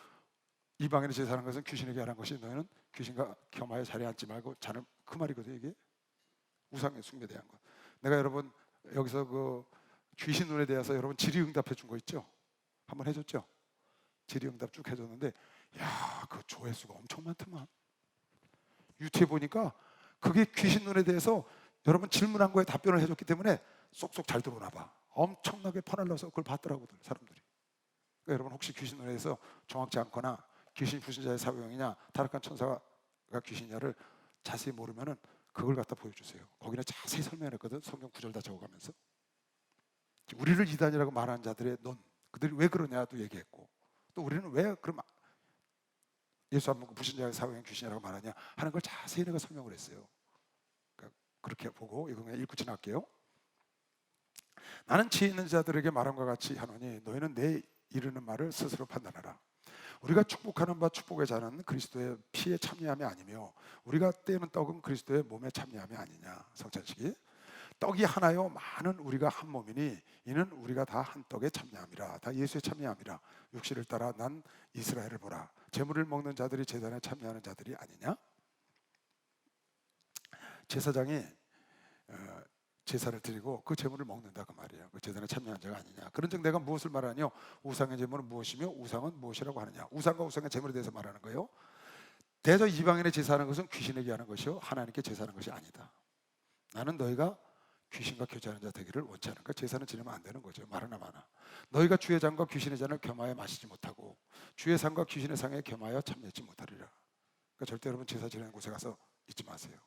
이방인의 제사하는 것은 귀신에게 하는 것이, 너희는 귀신과 겸하여 자리에 앉지 말고 자는, 그 말이거든요. 이게 우상의 숭배에 대한 것. 내가 여러분 여기서 그 귀신 눈에 대해서 여러분 질의응답해 준 거 있죠? 한번 해줬죠? 질의응답 쭉 해줬는데, 야, 그 조회수가 엄청 많더만. 유튜브에 보니까 그게 귀신 눈에 대해서 여러분 질문한 거에 답변을 해줬기 때문에 쏙쏙 잘 들어오나 봐. 엄청나게 퍼날려서 그걸 봤더라고요, 사람들이. 그러니까 여러분 혹시 귀신 눈에 대해서 정확치 않거나 귀신이 불신자의 사고형이냐, 타락한 천사가 귀신이냐를 자세히 모르면은 그걸 갖다 보여주세요. 거기는 자세히 설명했거든. 성경 구절 다 적어가면서. 우리를 이단이라고 말하는 자들의 넌, 그들이 왜 그러냐도 얘기했고, 또 우리는 왜 그럼 예수 안 믿고 불신자의 사고형 귀신이라고 말하냐 하는 걸 자세히 내가 설명을 했어요. 그러니까 그렇게 보고 이거 그냥 읽고 지나갈게요. 나는 지혜 있는 자들에게 말한 것 같이 하노니 너희는 내 이르는 말을 스스로 판단하라. 우리가 축복하는 바 축복의 자는 그리스도의 피에 참여함이 아니며, 우리가 떼는 떡은 그리스도의 몸에 참여함이 아니냐. 성찬식이 떡이 하나요 많은 우리가 한 몸이니 이는 우리가 다 한 떡에 참여함이라. 다 예수에 참여함이라. 육신을 따라 난 이스라엘을 보라. 제물을 먹는 자들이 제단에 참여하는 자들이 아니냐. 제사장이 제사를 드리고 그 제물을 먹는다, 그 말이에요. 그 제단에 참여한 자가 아니냐. 그런즉 내가 무엇을 말하뇨? 우상의 제물은 무엇이며 우상은 무엇이라고 하느냐. 우상과 우상의 제물에 대해서 말하는 거예요. 대저 이방인의 제사하는 것은 귀신에게 하는 것이요 하나님께 제사하는 것이 아니다. 나는 너희가 귀신과 교제하는 자 되기를 원치 않으니까 제사는 지내면 안 되는 거죠. 말하나 마나. 너희가 주의 잔과 귀신의 잔을 겸하여 마시지 못하고 주의 상과 귀신의 상에 겸하여 참여하지 못하리라. 그러니까 절대 여러분 제사 지내는 곳에 가서 있지 마세요.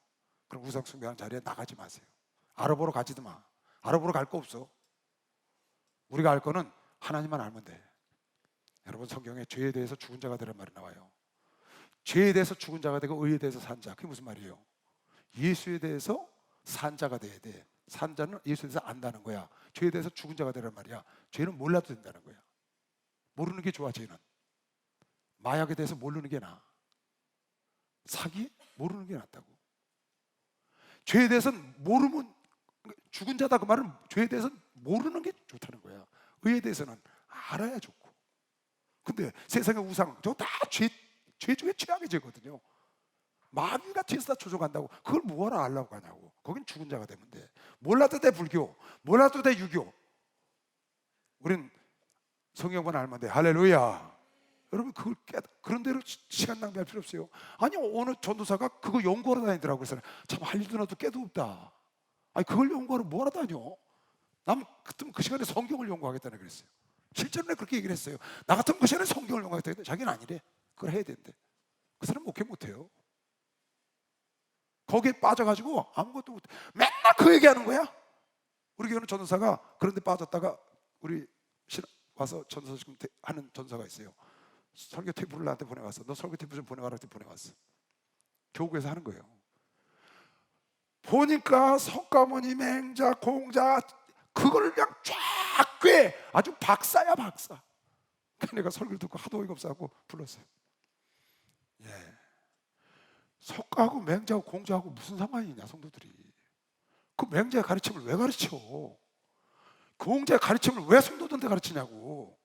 그럼 우상 숭배하는 자리에 나가지 마세요. 알아보러 가지도 마. 알아보러 갈 거 없어. 우리가 알 거는 하나님만 알면 돼. 여러분 성경에 죄에 대해서 죽은 자가 되란 말이 나와요. 죄에 대해서 죽은 자가 되고 의에 대해서 산 자. 그게 무슨 말이에요? 예수에 대해서 산 자가 돼야 돼. 산 자는 예수에 대해서 안다는 거야. 죄에 대해서 죽은 자가 되란 말이야. 죄는 몰라도 된다는 거야. 모르는 게 좋아. 죄는 마약에 대해서 모르는 게 나아. 사기 모르는 게 낫다고. 죄에 대해서는 모르면 죽은 자다 그 말은 죄에 대해서는 모르는 게 좋다는 거야. 의에 대해서는 알아야 좋고. 근데 세상의 우상 저거 다 죄 중에 최악의 죄거든요. 마귀가 뒤에서 다 조종한다고 그걸 뭐하러 알라고 하냐고. 거긴 죽은 자가 되면 돼. 몰라도 돼 불교, 몰라도 돼 유교. 우린 성경만 알면 돼. 할렐루야. 여러분 그걸 그런 대로 시간 낭비할 필요 없어요. 아니 어느 전도사가 그거 연구하러 다니더라고요. 그래서 참 할 일도 나도 깨도 없다. 아니 그걸 연구하러 뭐하러 다녀? 남 같으면 그 시간에 성경을 연구하겠다는 그랬어요. 실제로 내가 그렇게 얘기를 했어요. 나 같으면 그 시간에 성경을 연구하겠다 했는데 자기는 아니래. 그걸 해야 된대. 그 사람 목회 못해요. 거기에 빠져가지고 아무것도 못해. 맨날 그 얘기하는 거야. 우리 교회는 전도사가 그런데 빠졌다가 우리 와서 전도사 지금 하는 전도사가 있어요. 설교 테이프를 나한테 보내왔어. 너 설교 테이프 좀 보내와라 って 보내왔어. 교구에서 하는 거예요. 보니까 석가모니 맹자 공자 그걸 그냥 쫙 꿰. 아주 박사야 박사. 내가 설교를 듣고 하도 어이가 없어하고 불렀어요. 예. 석가하고 맹자하고 공자하고 무슨 상관이 있냐 성도들이. 그 맹자의 가르침을 왜 가르쳐? 공자의 가르침을 왜 성도들한테 가르치냐고.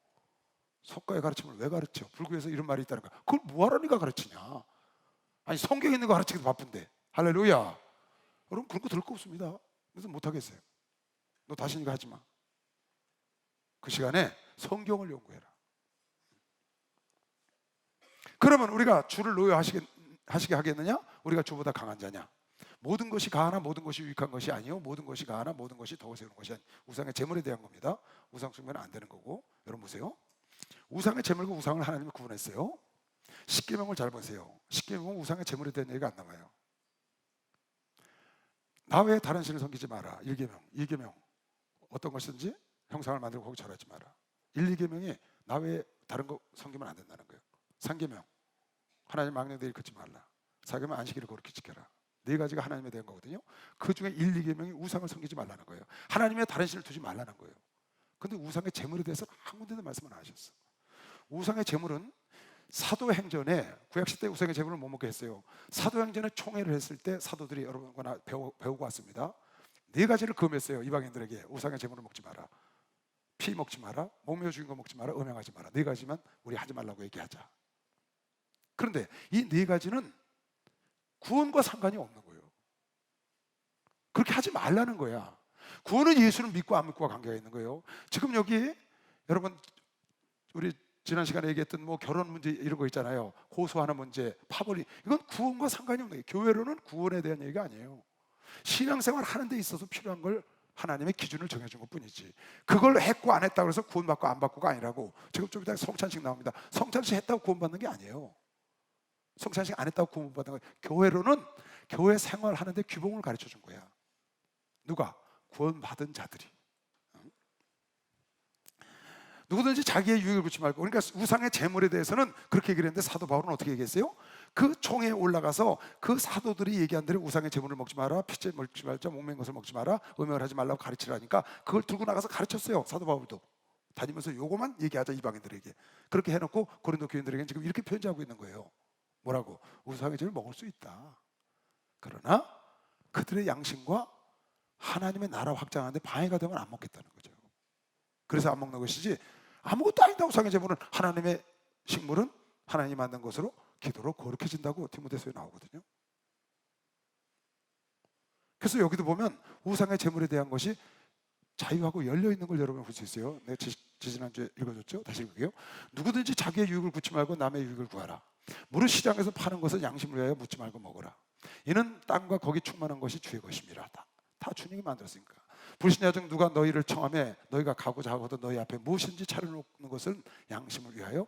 석가의 가르침을 왜 가르쳐? 불교에서 이런 말이 있다는 거야. 그걸 뭐하라니까 가르치냐. 아니 성경에 있는 거 가르치기도 바쁜데. 할렐루야. 여러분 그런 거 들을 거 없습니다. 그래서 못하겠어요. 너 다시 이거 하지 마. 그 시간에 성경을 연구해라. 그러면 우리가 주를 노여하시게 하겠느냐? 우리가 주보다 강한 자냐? 모든 것이 가하나 모든 것이 유익한 것이 아니요 모든 것이 가하나 모든 것이 덕을 세우는 것이 아니요. 우상의 제물에 대한 겁니다. 우상 숭배는 안 되는 거고. 여러분 보세요. 우상의 제물과 우상을 하나님이 구분했어요. 십계명을 잘 보세요. 십계명은 우상의 제물에 대한 얘기가 안 나와요. 나 외에 다른 신을 섬기지 마라. 1계명, 2계명 어떤 것이든지 형상을 만들고 거기 절하지 마라. 1, 2계명이 나 외에 다른 거 섬기면 안 된다는 거예요. 3계명 하나님 망령되이 걷지 말라. 4계명 안식일을 거룩히 지켜라. 네 가지가 하나님에 대한 거거든요. 그 중에 1, 2계명이 우상을 섬기지 말라는 거예요. 하나님의 다른 신을 두지 말라는 거예요. 근데 우상의 제물에 대해서는 한 군데도 말씀을 안 하셨어. 우상의 제물은 사도행전에 구약시대 우상의 제물을 못 먹게 했어요. 사도행전에 총회를 했을 때 사도들이 여러분과 배우고 왔습니다. 네 가지를 금했어요. 이방인들에게 우상의 제물을 먹지 마라. 피 먹지 마라. 목매어 죽인 거 먹지 마라. 음행하지 마라. 네 가지만 우리 하지 말라고 얘기하자. 그런데 이 네 가지는 구원과 상관이 없는 거예요. 그렇게 하지 말라는 거야. 구원은 예수를 믿고 안 믿고와 관계가 있는 거예요. 지금 여기 여러분 우리 지난 시간에 얘기했던 뭐 결혼 문제 이런 거 있잖아요. 고소하는 문제, 파벌이 이건 구원과 상관이 없는 거예요. 교회로는 구원에 대한 얘기가 아니에요. 신앙생활 하는 데 있어서 필요한 걸 하나님의 기준을 정해준 것뿐이지. 그걸 했고 안 했다고 해서 구원받고 안 받고가 아니라고. 지금 좀 이따 성찬식 나옵니다. 성찬식 했다고 구원받는 게 아니에요. 성찬식 안 했다고 구원받는 거예요. 교회로는 교회 생활하는데 규범을 가르쳐 준 거야. 누가? 구원받은 자들이. 누구든지 자기의 유익을 묻지 말고. 그러니까 우상의 제물에 대해서는 그렇게 얘기를 했는데 사도 바울은 어떻게 얘기했어요? 그 총회에 올라가서 그 사도들이 얘기한 대로 우상의 제물을 먹지 마라, 피째 먹지 말자, 목맨 것을 먹지 마라, 음행을 하지 말라고 가르치라니까 그걸 들고 나가서 가르쳤어요. 사도 바울도 다니면서 요거만 얘기하자 이방인들에게. 그렇게 해놓고 고린도 교인들에게는 지금 이렇게 편지하고 있는 거예요. 뭐라고? 우상의 제물 먹을 수 있다. 그러나 그들의 양심과 하나님의 나라 확장하는데 방해가 되면 안 먹겠다는 거죠. 그래서 안 먹는 것이지 아무것도 아니다. 우상의 제물은 하나님의 식물은 하나님이 만든 것으로 기도로 거룩해진다고 디모데서에 나오거든요. 그래서 여기도 보면 우상의 제물에 대한 것이 자유하고 열려있는 걸 여러분 볼 수 있어요. 내가 지난주에 읽어줬죠? 다시 읽을게요. 누구든지 자기의 유익을 묻지 말고 남의 유익을 구하라. 무릇 시장에서 파는 것은 양심을 위하여 묻지 말고 먹어라. 이는 땅과 거기 충만한 것이 주의 것입니다. 다 주님이 만들었으니까. 불신자 중 누가 너희를 청하며 너희가 가고자 하거든 너희 앞에 무엇인지 차려놓는 것은 양심을 위하여.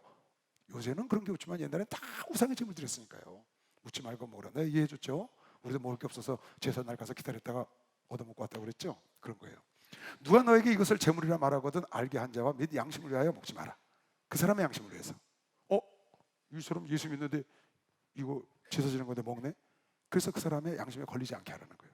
요새는 그런 게 없지만 옛날엔 다 우상의 제물 드렸으니까요. 묻지 말고 먹으라. 내가 이해해줬죠? 우리도 먹을 게 없어서 제사날 가서 기다렸다가 얻어먹고 왔다고 그랬죠? 그런 거예요. 누가 너에게 이것을 제물이라 말하거든 알게 한 자와 및 양심을 위하여 먹지 마라. 그 사람의 양심을 위해서. 이 사람 예수 믿는데 이거 제사 지는 건데 먹네? 그래서 그 사람의 양심에 걸리지 않게 하라는 거예요.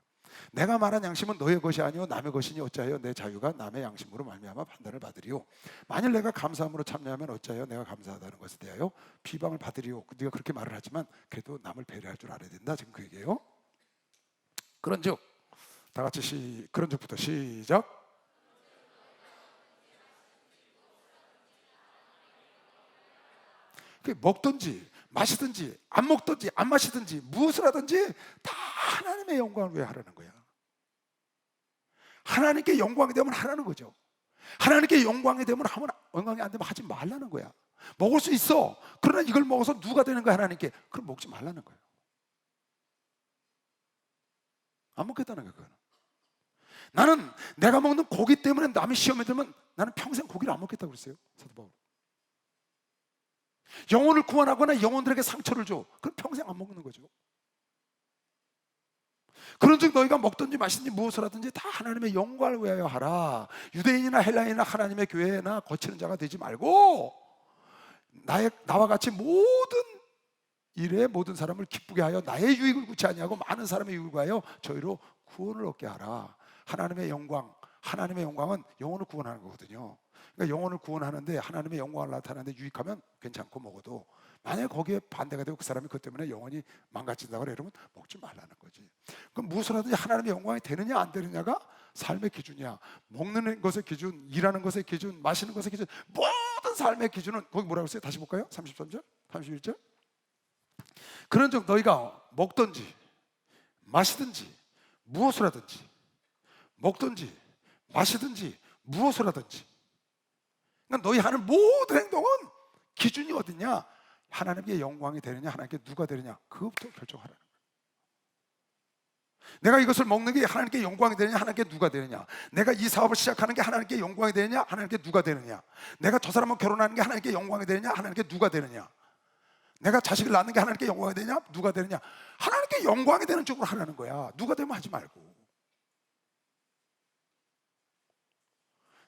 내가 말한 양심은 너의 것이 아니요 남의 것이니 어찌하여 내 자유가 남의 양심으로 말미암아 판단을 받으리요. 만일 내가 감사함으로 참여하면 어찌하여 내가 감사하다는 것에 대하여 비방을 받으리요. 네가 그렇게 말을 하지만 그래도 남을 배려할 줄 알아야 된다. 지금 그 얘기예요. 그런즉 다 같이 그런즉부터 시작. 먹든지 마시든지 안 먹든지 안 마시든지 무엇을 하든지 다 하나님의 영광을 위해 하라는 거야. 하나님께 영광이 되면 하라는 거죠. 하나님께 영광이 되면 하면, 영광이 안 되면 하지 말라는 거야. 먹을 수 있어. 그러나 이걸 먹어서 누가 되는 거야 하나님께? 그럼 먹지 말라는 거야. 안 먹겠다는 거야. 그거는. 나는 내가 먹는 고기 때문에 남이 시험에 들면 나는 평생 고기를 안 먹겠다고 그랬어요. 사도 바울. 영혼을 구원하거나 영혼들에게 상처를 줘. 그럼 평생 안 먹는 거죠. 그런즉 너희가 먹든지 마시든지 무엇을 하든지 다 하나님의 영광을 위하여 하라. 유대인이나 헬라인이나 하나님의 교회나 거치는 자가 되지 말고 나와 같이 모든 일에 모든 사람을 기쁘게 하여 나의 유익을 구치 아니하고 많은 사람의 유익을 구하여 저희로 구원을 얻게 하라. 하나님의 영광은 영혼을 구원하는 거거든요. 그러니까 영혼을 구원하는데 하나님의 영광을 나타내는데 유익하면 괜찮고 먹어도 만약에 거기에 반대가 되고 그 사람이 그것 때문에 영혼이 망가진다고 그러면 먹지 말라는 거지. 그럼 무엇을 하든지 하나님의 영광이 되느냐 안 되느냐가 삶의 기준이야. 먹는 것의 기준, 일하는 것의 기준, 마시는 것의 기준, 모든 삶의 기준은 거기 뭐라고 했어요? 다시 볼까요? 33절, 31절. 그런즉 너희가 먹든지 마시든지 무엇을 하든지 먹든지 마시든지 무엇을 하든지, 그러니까 너희 하는 모든 행동은 기준이 어디냐? 하나님께 영광이 되느냐, 하나님께 누가 되느냐, 그것부터 결정하라는 거예요. 내가 이것을 먹는 게 하나님께 영광이 되느냐, 하나님께 누가 되느냐, 내가 이 사업을 시작하는 게 하나님께 영광이 되느냐, 하나님께 누가 되느냐, 내가 저 사람과 결혼하는 게 하나님께 영광이 되느냐, 하나님께 누가 되느냐, 내가 자식을 낳는 게 하나님께 영광이 되느냐, 누가 되느냐, 하나님께 영광이 되는 쪽으로 하라는 거야. 누가 되면 하지 말고.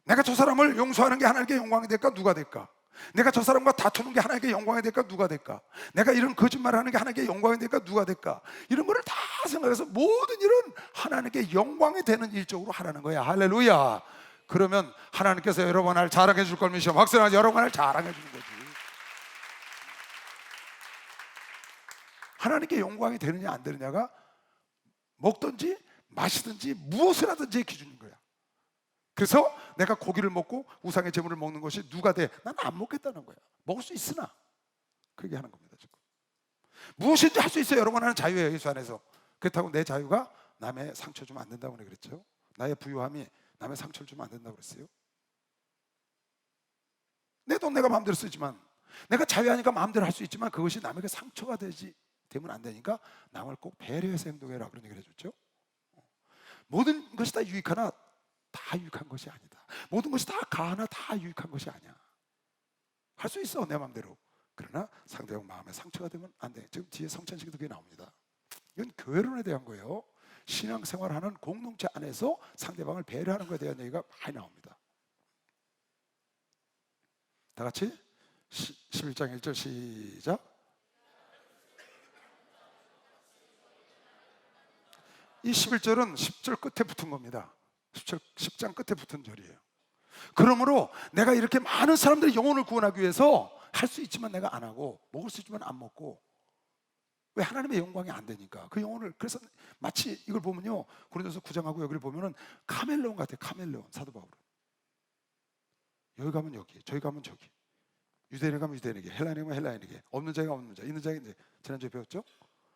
내가 저 사람을 용서하는 게 하나님께 영광이 될까, 누가 될까? 내가 저 사람과 다투는 게 하나님께 영광이 될까, 누가 될까? 내가 이런 거짓말을 하는 게 하나님께 영광이 될까, 누가 될까? 이런 거를 다 생각해서 모든 일은 하나님께 영광이 되는 일적으로 하라는 거야. 할렐루야. 그러면 하나님께서 여러분을 자랑해 줄 걸 믿으시오. 박수나 여러분을 자랑해 주는 거지. 하나님께 영광이 되느냐 안 되느냐가 먹든지 마시든지 무엇을 하든지의 기준인 거야. 그래서 내가 고기를 먹고 우상의 제물을 먹는 것이 누가 돼? 나는 안 먹겠다는 거야. 먹을 수 있으나 그렇게 하는 겁니다. 지금 무엇인지 할 수 있어요. 여러분 하는 자유예요, 예수 안에서. 그렇다고 내 자유가 남의 상처 주면 안 된다고 그랬죠. 나의 부유함이 남의 상처를 주면 안 된다고 그랬어요. 내 돈 내가 마음대로 쓰지만, 내가 자유하니까 마음대로 할 수 있지만 그것이 남에게 상처가 되면 안 되니까 남을 꼭 배려해서 행동해라, 그런 얘기를 해줬죠. 모든 것이 다 유익하나 다 유익한 것이 아니다. 모든 것이 다 가하나 다 유익한 것이 아니야. 할 수 있어, 내 마음대로. 그러나 상대방 마음에 상처가 되면 안 돼. 지금 뒤에 성찬식도 그게 나옵니다. 이건 교회론에 대한 거예요. 신앙생활하는 공동체 안에서 상대방을 배려하는 것에 대한 얘기가 많이 나옵니다. 다 같이 11장 1절 시작. 이 11절은 10절 끝에 붙은 겁니다. 10장 끝에 붙은 절이에요. 그러므로 내가 이렇게 많은 사람들의 영혼을 구원하기 위해서 할 수 있지만 내가 안 하고, 먹을 수 있지만 안 먹고, 왜? 하나님의 영광이 안 되니까. 그 영혼을, 그래서 마치 이걸 보면요, 고린도서 9장하고 여기를 보면은 카멜레온 같아요. 카멜레온. 사도 바울은 여기 가면 여기, 저기 가면 저기, 유대인에 가면 유대인에게, 헬라인에 가면 헬라인에게, 없는 자가 없는 자, 있는 자가 이제 지난주에 배웠죠.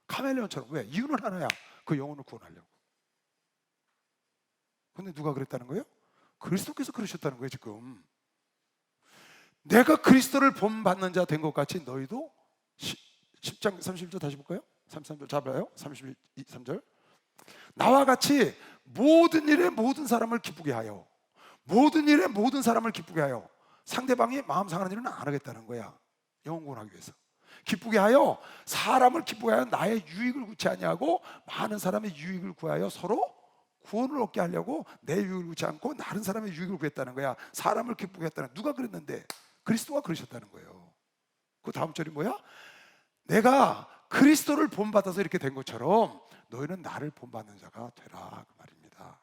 카멜레온처럼. 왜? 이유는 하나야. 그 영혼을 구원하려고. 근데 누가 그랬다는 거예요? 그리스도께서 그러셨다는 거예요. 지금 내가 그리스도를 본받는 자 된 것 같이 너희도 10장 31절 다시 볼까요? 33절 잡아요. 33절. 나와 같이 모든 일에 모든 사람을 기쁘게 하여, 모든 일에 모든 사람을 기쁘게 하여, 상대방이 마음 상하는 일은 안 하겠다는 거야. 영혼 구원하기 위해서 기쁘게 하여, 사람을 기쁘게 하여 나의 유익을 구치 아니하고 많은 사람의 유익을 구하여 서로 구원을 얻게 하려고 내 유익을 구치 않고 다른 사람의 유익을 구했다는 거야. 사람을 기쁘게 했다는, 누가 그랬는데? 그리스도가 그러셨다는 거예요. 그 다음 절이 뭐야? 내가 그리스도를 본받아서 이렇게 된 것처럼 너희는 나를 본받는 자가 되라, 그 말입니다.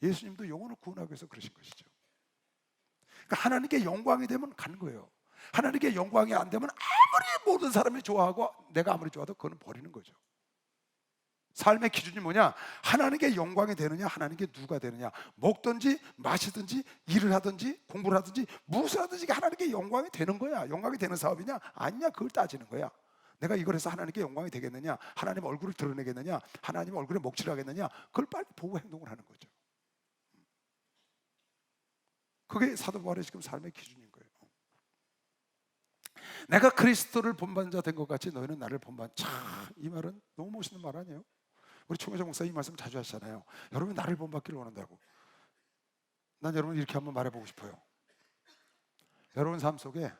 예수님도 영혼을 구원하기 위해서 그러신 것이죠. 그러니까 하나님께 영광이 되면 가는 거예요. 하나님께 영광이 안 되면 아무리 모든 사람이 좋아하고 내가 아무리 좋아도 그거는 버리는 거죠. 삶의 기준이 뭐냐? 하나님께 영광이 되느냐, 하나님께 누가 되느냐. 먹든지 마시든지 일을 하든지 공부를 하든지 무엇을 하든지 하나님께 영광이 되는 거야. 영광이 되는 사업이냐 아니냐, 그걸 따지는 거야. 내가 이걸 해서 하나님께 영광이 되겠느냐, 하나님 얼굴을 드러내겠느냐, 하나님 얼굴에 먹칠을 하겠느냐, 그걸 빨리 보고 행동을 하는 거죠. 그게 사도 바울의 지금 삶의 기준인 거예요. 내가 그리스도를 본받는 자 된 것 같이 너희는 나를 본받는. 참, 이 말은 너무 멋있는 말 아니에요? 우리 총회장 목사 이 말씀 자주 하시잖아요. 여러분 나를 본받기를 원한다고. 난 여러분 이렇게 한번 말해보고 싶어요. 여러분 삶 속에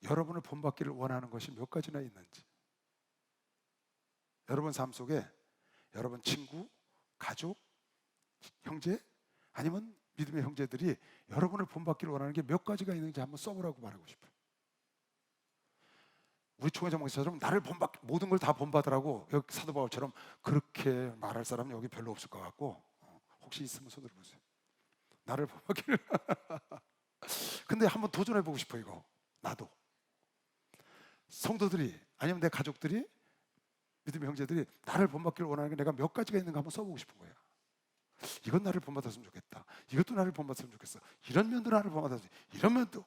여러분을 본받기를 원하는 것이 몇 가지나 있는지, 여러분 삶 속에 여러분 친구, 가족, 형제, 아니면 믿음의 형제들이 여러분을 본받기를 원하는 게 몇 가지가 있는지 한번 써보라고 말하고 싶어요. 우리 총회장 목사처럼 나를 모든 걸 다 본받으라고 여기 사도 바울처럼 그렇게 말할 사람은 여기 별로 없을 것 같고, 혹시 있으면 손 들어보세요. 나를 본받기를 근데 한번 도전해보고 싶어. 이거 나도 성도들이 아니면 내 가족들이, 믿음의 형제들이 나를 본받기를 원하는 게 내가 몇 가지가 있는가 한번 써보고 싶은 거야. 이건 나를 본받았으면 좋겠다, 이것도 나를 본받았으면 좋겠어, 이런 면도 나를 본받았으면, 이런 면도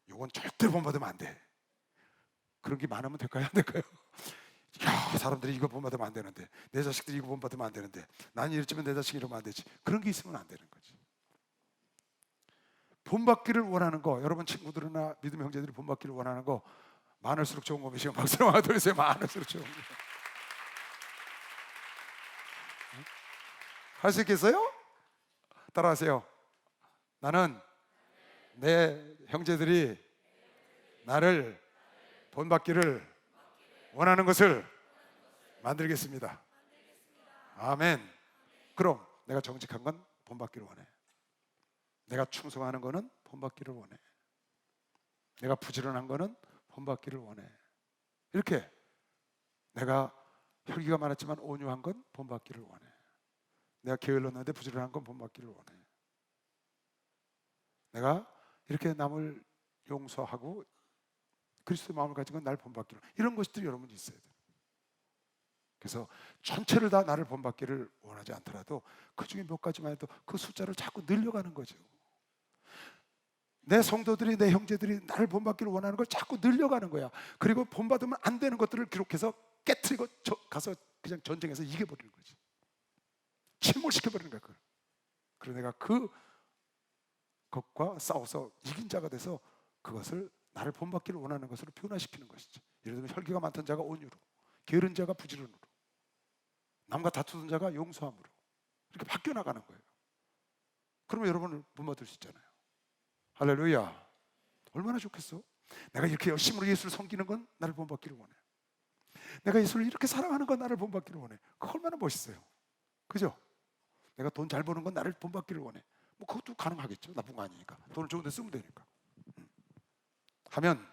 이건 절대로 본받으면 안 돼. 그런 게 많으면 될까요? 안 될까요? 야, 사람들이 이거 본받으면 안 되는데, 내 자식들이 이거 본받으면 안 되는데, 난 이랬지만 내 자식이 이러면 안 되지. 그런 게 있으면 안 되는 거지. 본받기를 원하는 거, 여러분 친구들이나 믿음의 형제들이 본받기를 원하는 거 많을수록 좋은 겁니다. 지금 박수로 하나 돌리세요. 많을수록 좋은 겁니다. 할 수 있겠어요? 따라하세요. 나는 내 형제들이 나를 본받기를 원하는 것을 만들겠습니다. 아멘. 그럼 내가 정직한 건 본받기를 원해. 내가 충성하는 거는 본받기를 원해. 내가 부지런한 거는 본받기를 원해. 이렇게 내가 혈기가 많았지만 온유한 건 본받기를 원해. 내가 게을렀는데 부지런한 건 본받기를 원해. 내가 이렇게 남을 용서하고 그리스도의 마음을 가진 건 나를 본받기를, 이런 것들이 여러분이 있어야 돼요. 그래서 전체를 다 나를 본받기를 원하지 않더라도 그 중에 몇 가지만 해도 그 숫자를 자꾸 늘려가는 거죠. 내 성도들이, 내 형제들이 나를 본받기를 원하는 걸 자꾸 늘려가는 거야. 그리고 본받으면 안 되는 것들을 기록해서 깨트리고 가서 그냥 전쟁에서 이겨버리는 거지. 침몰시켜버리는 거야. 그래서 내가 그것과 싸워서 이긴 자가 돼서 그것을 나를 본받기를 원하는 것으로 변화시키는 것이죠. 예를 들면 혈기가 많던 자가 온유로, 게으른 자가 부지런으로, 남과 다투던 자가 용서함으로, 이렇게 바뀌어 나가는 거예요. 그러면 여러분을 본받을 수 있잖아요. 할렐루야. 얼마나 좋겠어? 내가 이렇게 열심으로 예수를 섬기는 건 나를 본받기를 원해. 내가 예수를 이렇게 사랑하는 건 나를 본받기를 원해. 그거 얼마나 멋있어요. 그죠? 내가 돈 잘 버는 건 나를 본받기를 원해. 뭐 그것도 가능하겠죠. 나쁜 거 아니니까. 돈을 좋은 데 쓰면 되니까. 하면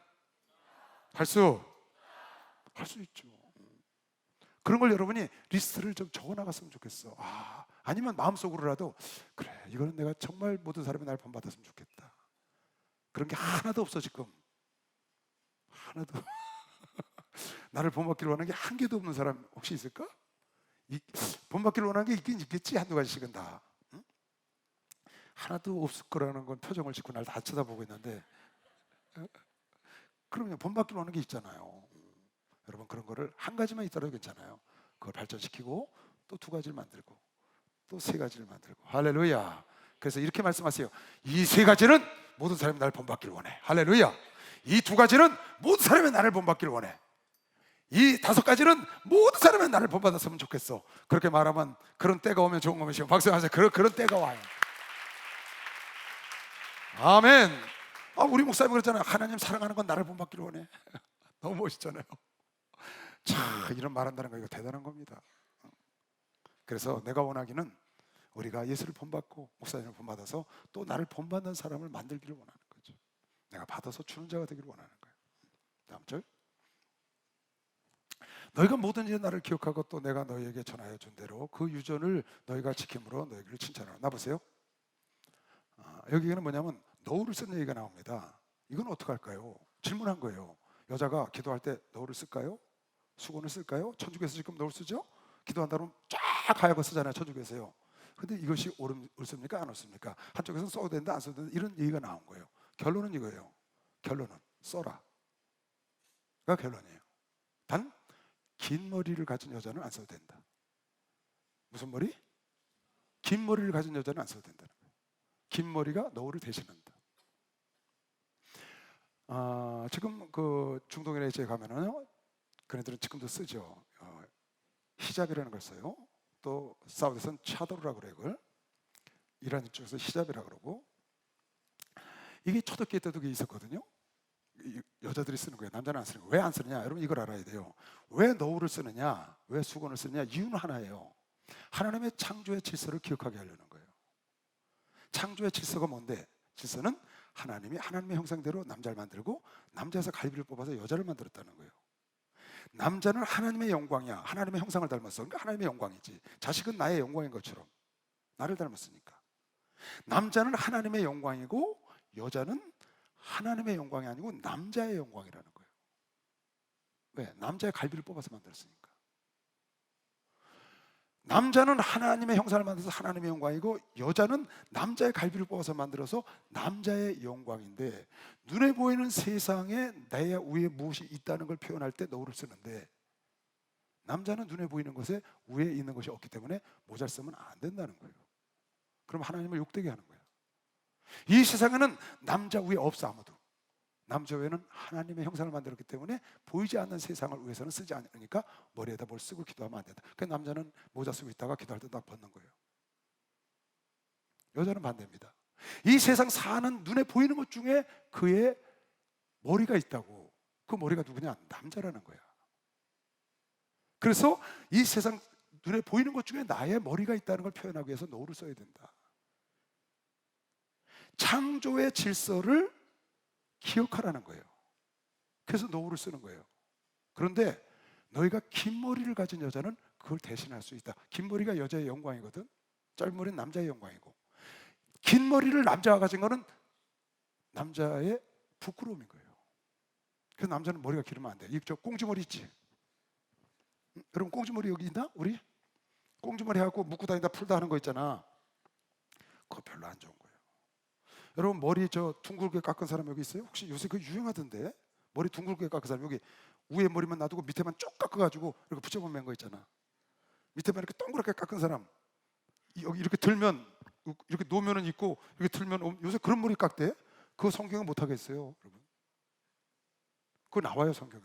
할 수 있죠. 그런 걸 여러분이 리스트를 좀 적어 나갔으면 좋겠어. 아니면 마음속으로라도 그래, 이거는 내가 정말 모든 사람이 날 본받았으면 좋겠다. 그런 게 하나도 없어 지금. 하나도. 나를 본받기를 원하는 게 한 개도 없는 사람 혹시 있을까? 본받기를 원하는 게 있긴 있겠지, 한두 가지씩은 다. 응? 하나도 없을 거라는 건 표정을 짓고 날 다 쳐다보고 있는데, 그러면 본받기를 원하는 게 있잖아요. 여러분 그런 거를 한 가지만 있더라도 괜찮아요. 그걸 발전시키고 또 두 가지를 만들고 또 세 가지를 만들고. 할렐루야. 그래서 이렇게 말씀하세요. 이 세 가지는 모든 사람이 나를 본받기를 원해. 할렐루야. 이 두 가지는 모든 사람이 나를 본받기를 원해. 이 다섯 가지는 모든 사람이 나를 본받았으면 좋겠어. 그렇게 말하면 그런 때가 오면 좋은 것이요. 박수하세요. 그런 때가 와요. 아멘. 우리 목사님 그랬잖아요. 하나님 사랑하는 건 나를 본받기를 원해. 너무 멋있잖아요. 참, 이런 말한다는 거 이거 대단한 겁니다. 그래서 내가 원하기는 우리가 예수를 본받고 목사님을 본받아서 또 나를 본받는 사람을 만들기를 원하는 거죠. 내가 받아서 주는 자가 되기를 원하는 거예요. 다음 절. 너희가 모든 일에 나를 기억하고 또 내가 너희에게 전하여 준 대로 그 유전을 너희가 지킴으로 너희를 칭찬하라. 나 보세요. 여기는 뭐냐면 너울을 쓴 얘기가 나옵니다. 이건 어떻게 할까요? 질문한 거예요. 여자가 기도할 때 너울을 쓸까요? 수건을 쓸까요? 천주교에서 지금 너울 쓰죠? 기도한다면 쫙 하얗게 쓰잖아요, 천주교에서요. 근데 이것이 옳습니까? 안 옳습니까? 한쪽에서는 써도 된다, 안 써도 된다, 이런 얘기가 나온 거예요. 결론은 이거예요. 결론은 써라 가 결론이에요. 단 긴 머리를 가진 여자는 안 써도 된다. 무슨 머리? 긴 머리를 가진 여자는 안 써도 된다는 거예요. 긴 머리가 너울을 대신한다. 지금 그 중동이나 제에 가면은 그네들은 지금도 쓰죠. 히잡이라는 걸 써요. 또 사우디에서는 차도르라고 그래요. 그걸 이란 쪽에서 히잡이라고 그러고, 이게 초대교회 때도 그게 있었거든요. 여자들이 쓰는 거예요. 남자는 안 쓰는 거예요. 왜 안 쓰느냐? 여러분 이걸 알아야 돼요. 왜 너울을 쓰느냐? 왜 수건을 쓰느냐? 이유는 하나예요. 하나님의 창조의 질서를 기억하게 하려는 거예요. 창조의 질서가 뭔데? 질서는 하나님이 하나님의 형상대로 남자를 만들고 남자에서 갈비를 뽑아서 여자를 만들었다는 거예요. 남자는 하나님의 영광이야. 하나님의 형상을 닮았어. 그러니까 하나님의 영광이지. 자식은 나의 영광인 것처럼 나를 닮았으니까. 남자는 하나님의 영광이고 여자는 하나님의 영광이 아니고 남자의 영광이라는 거예요. 왜? 남자의 갈비를 뽑아서 만들었으니까. 남자는 하나님의 형상을 만들어서 하나님의 영광이고 여자는 남자의 갈비를 뽑아서 만들어서 남자의 영광인데, 눈에 보이는 세상에 내 위에 무엇이 있다는 걸 표현할 때 너울을 쓰는데, 남자는 눈에 보이는 것에 위에 있는 것이 없기 때문에 모자를 쓰면 안 된다는 거예요. 그럼 하나님을 욕되게 하는 거예요. 이 세상에는 남자 위에 없어. 아무도. 남자 외에는 하나님의 형상을 만들었기 때문에 보이지 않는 세상을 위해서는 쓰지 않으니까 머리에다 뭘 쓰고 기도하면 안 된다. 그러니까 남자는 모자 쓰고 있다가 기도할 때 딱 벗는 거예요. 여자는 반대입니다. 이 세상 사는 눈에 보이는 것 중에 그의 머리가 있다고. 그 머리가 누구냐? 남자라는 거야. 그래서 이 세상 눈에 보이는 것 중에 나의 머리가 있다는 걸 표현하기 위해서 너울을 써야 된다. 창조의 질서를 기억하라는 거예요. 그래서 너울을 쓰는 거예요. 그런데 너희가 긴 머리를 가진 여자는 그걸 대신할 수 있다. 긴 머리가 여자의 영광이거든. 짧은 머리는 남자의 영광이고, 긴 머리를 남자가 가진 거는 남자의 부끄러움인 거예요. 그래서 남자는 머리가 길으면 안 돼. 저 꽁지머리 있지? 여러분 꽁지머리 여기 있나? 우리? 꽁지머리 하고 묶고 다니다 풀다 하는 거 있잖아. 그거 별로 안 좋은 거예요. 여러분 머리 저 둥글게 깎은 사람 여기 있어요? 혹시 요새 그거 유행하던데? 머리 둥글게 깎은 사람, 여기 위에 머리만 놔두고 밑에만 쭉 깎아가지고 이렇게 붙여보면 맨 거 있잖아. 밑에만 이렇게 동그랗게 깎은 사람, 여기 이렇게 들면 이렇게 놓으면은 있고 이렇게 들면, 요새 그런 머리 깎대? 그거 성경은 못 하겠어요, 여러분. 그거 나와요 성경에.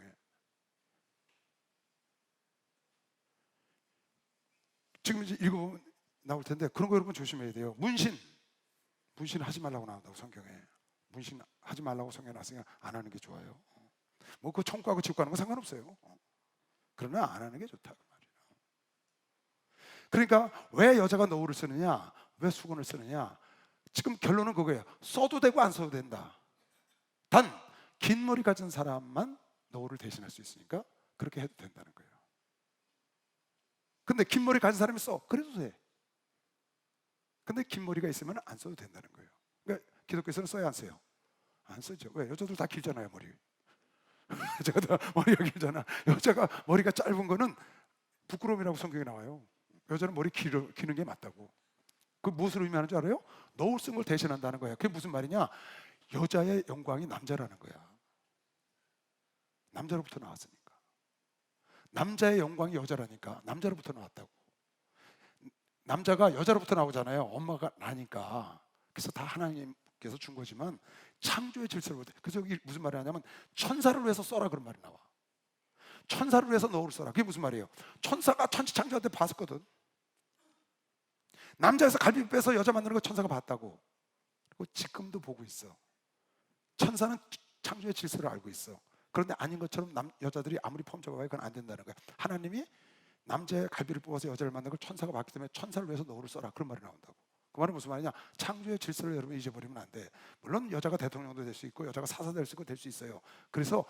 지금 이제 읽어보면 나올 텐데 그런 거 여러분 조심해야 돼요. 문신 하지 말라고 나온다고 성경에. 문신 하지 말라고 성경에 나왔으니까 안 하는 게 좋아요. 뭐 그 청구하고 지고 가는 건 상관없어요. 그러나 안 하는 게 좋다 그 말이에요. 그러니까 왜 여자가 너울을 쓰느냐, 왜 수건을 쓰느냐, 지금 결론은 그거예요. 써도 되고 안 써도 된다. 단 긴 머리 가진 사람만 너울을 대신할 수 있으니까 그렇게 해도 된다는 거예요. 근데 긴 머리 가진 사람이 써, 그래도 돼. 근데 긴 머리가 있으면 안 써도 된다는 거예요. 그러니까 기독교에서는 써야 안 써요? 안 쓰죠. 왜? 여자들 다 길잖아요 머리. 여자가 다 머리가 길잖아. 여자가 머리가 짧은 거는 부끄러움이라고 성경에 나와요. 여자는 머리 기는 게 맞다고. 그 무엇을 의미하는 줄 알아요? 너울 쓴 걸 대신한다는 거예요. 그게 무슨 말이냐? 여자의 영광이 남자라는 거야. 남자로부터 나왔으니까. 남자의 영광이 여자라니까 남자로부터 나왔다고. 남자가 여자로부터 나오잖아요. 엄마가 나니까. 그래서 다 하나님께서 준 거지만 창조의 질서를 볼 때, 그래서 여기 무슨 말이 하냐면 천사를 위해서 써라 그런 말이 나와. 천사를 위해서 너울을 써라. 그게 무슨 말이에요? 천사가 천지창조한테 봤었거든. 남자에서 갈비 빼서 여자 만드는 거 천사가 봤다고. 그리고 지금도 보고 있어. 천사는 창조의 질서를 알고 있어. 그런데 아닌 것처럼 여자들이 아무리 펌잡아봐야 그건 안 된다는 거야. 하나님이 남자의 갈비를 뽑아서 여자를 만든 걸 천사가 봤기 때문에 천사를 위해서 너울을 써라 그런 말이 나온다고. 그 말은 무슨 말이냐? 창조의 질서를 여러분 잊어버리면 안 돼. 물론 여자가 대통령도 될 수 있고 여자가 사사 될 수 있고 될 수 있어요. 그래서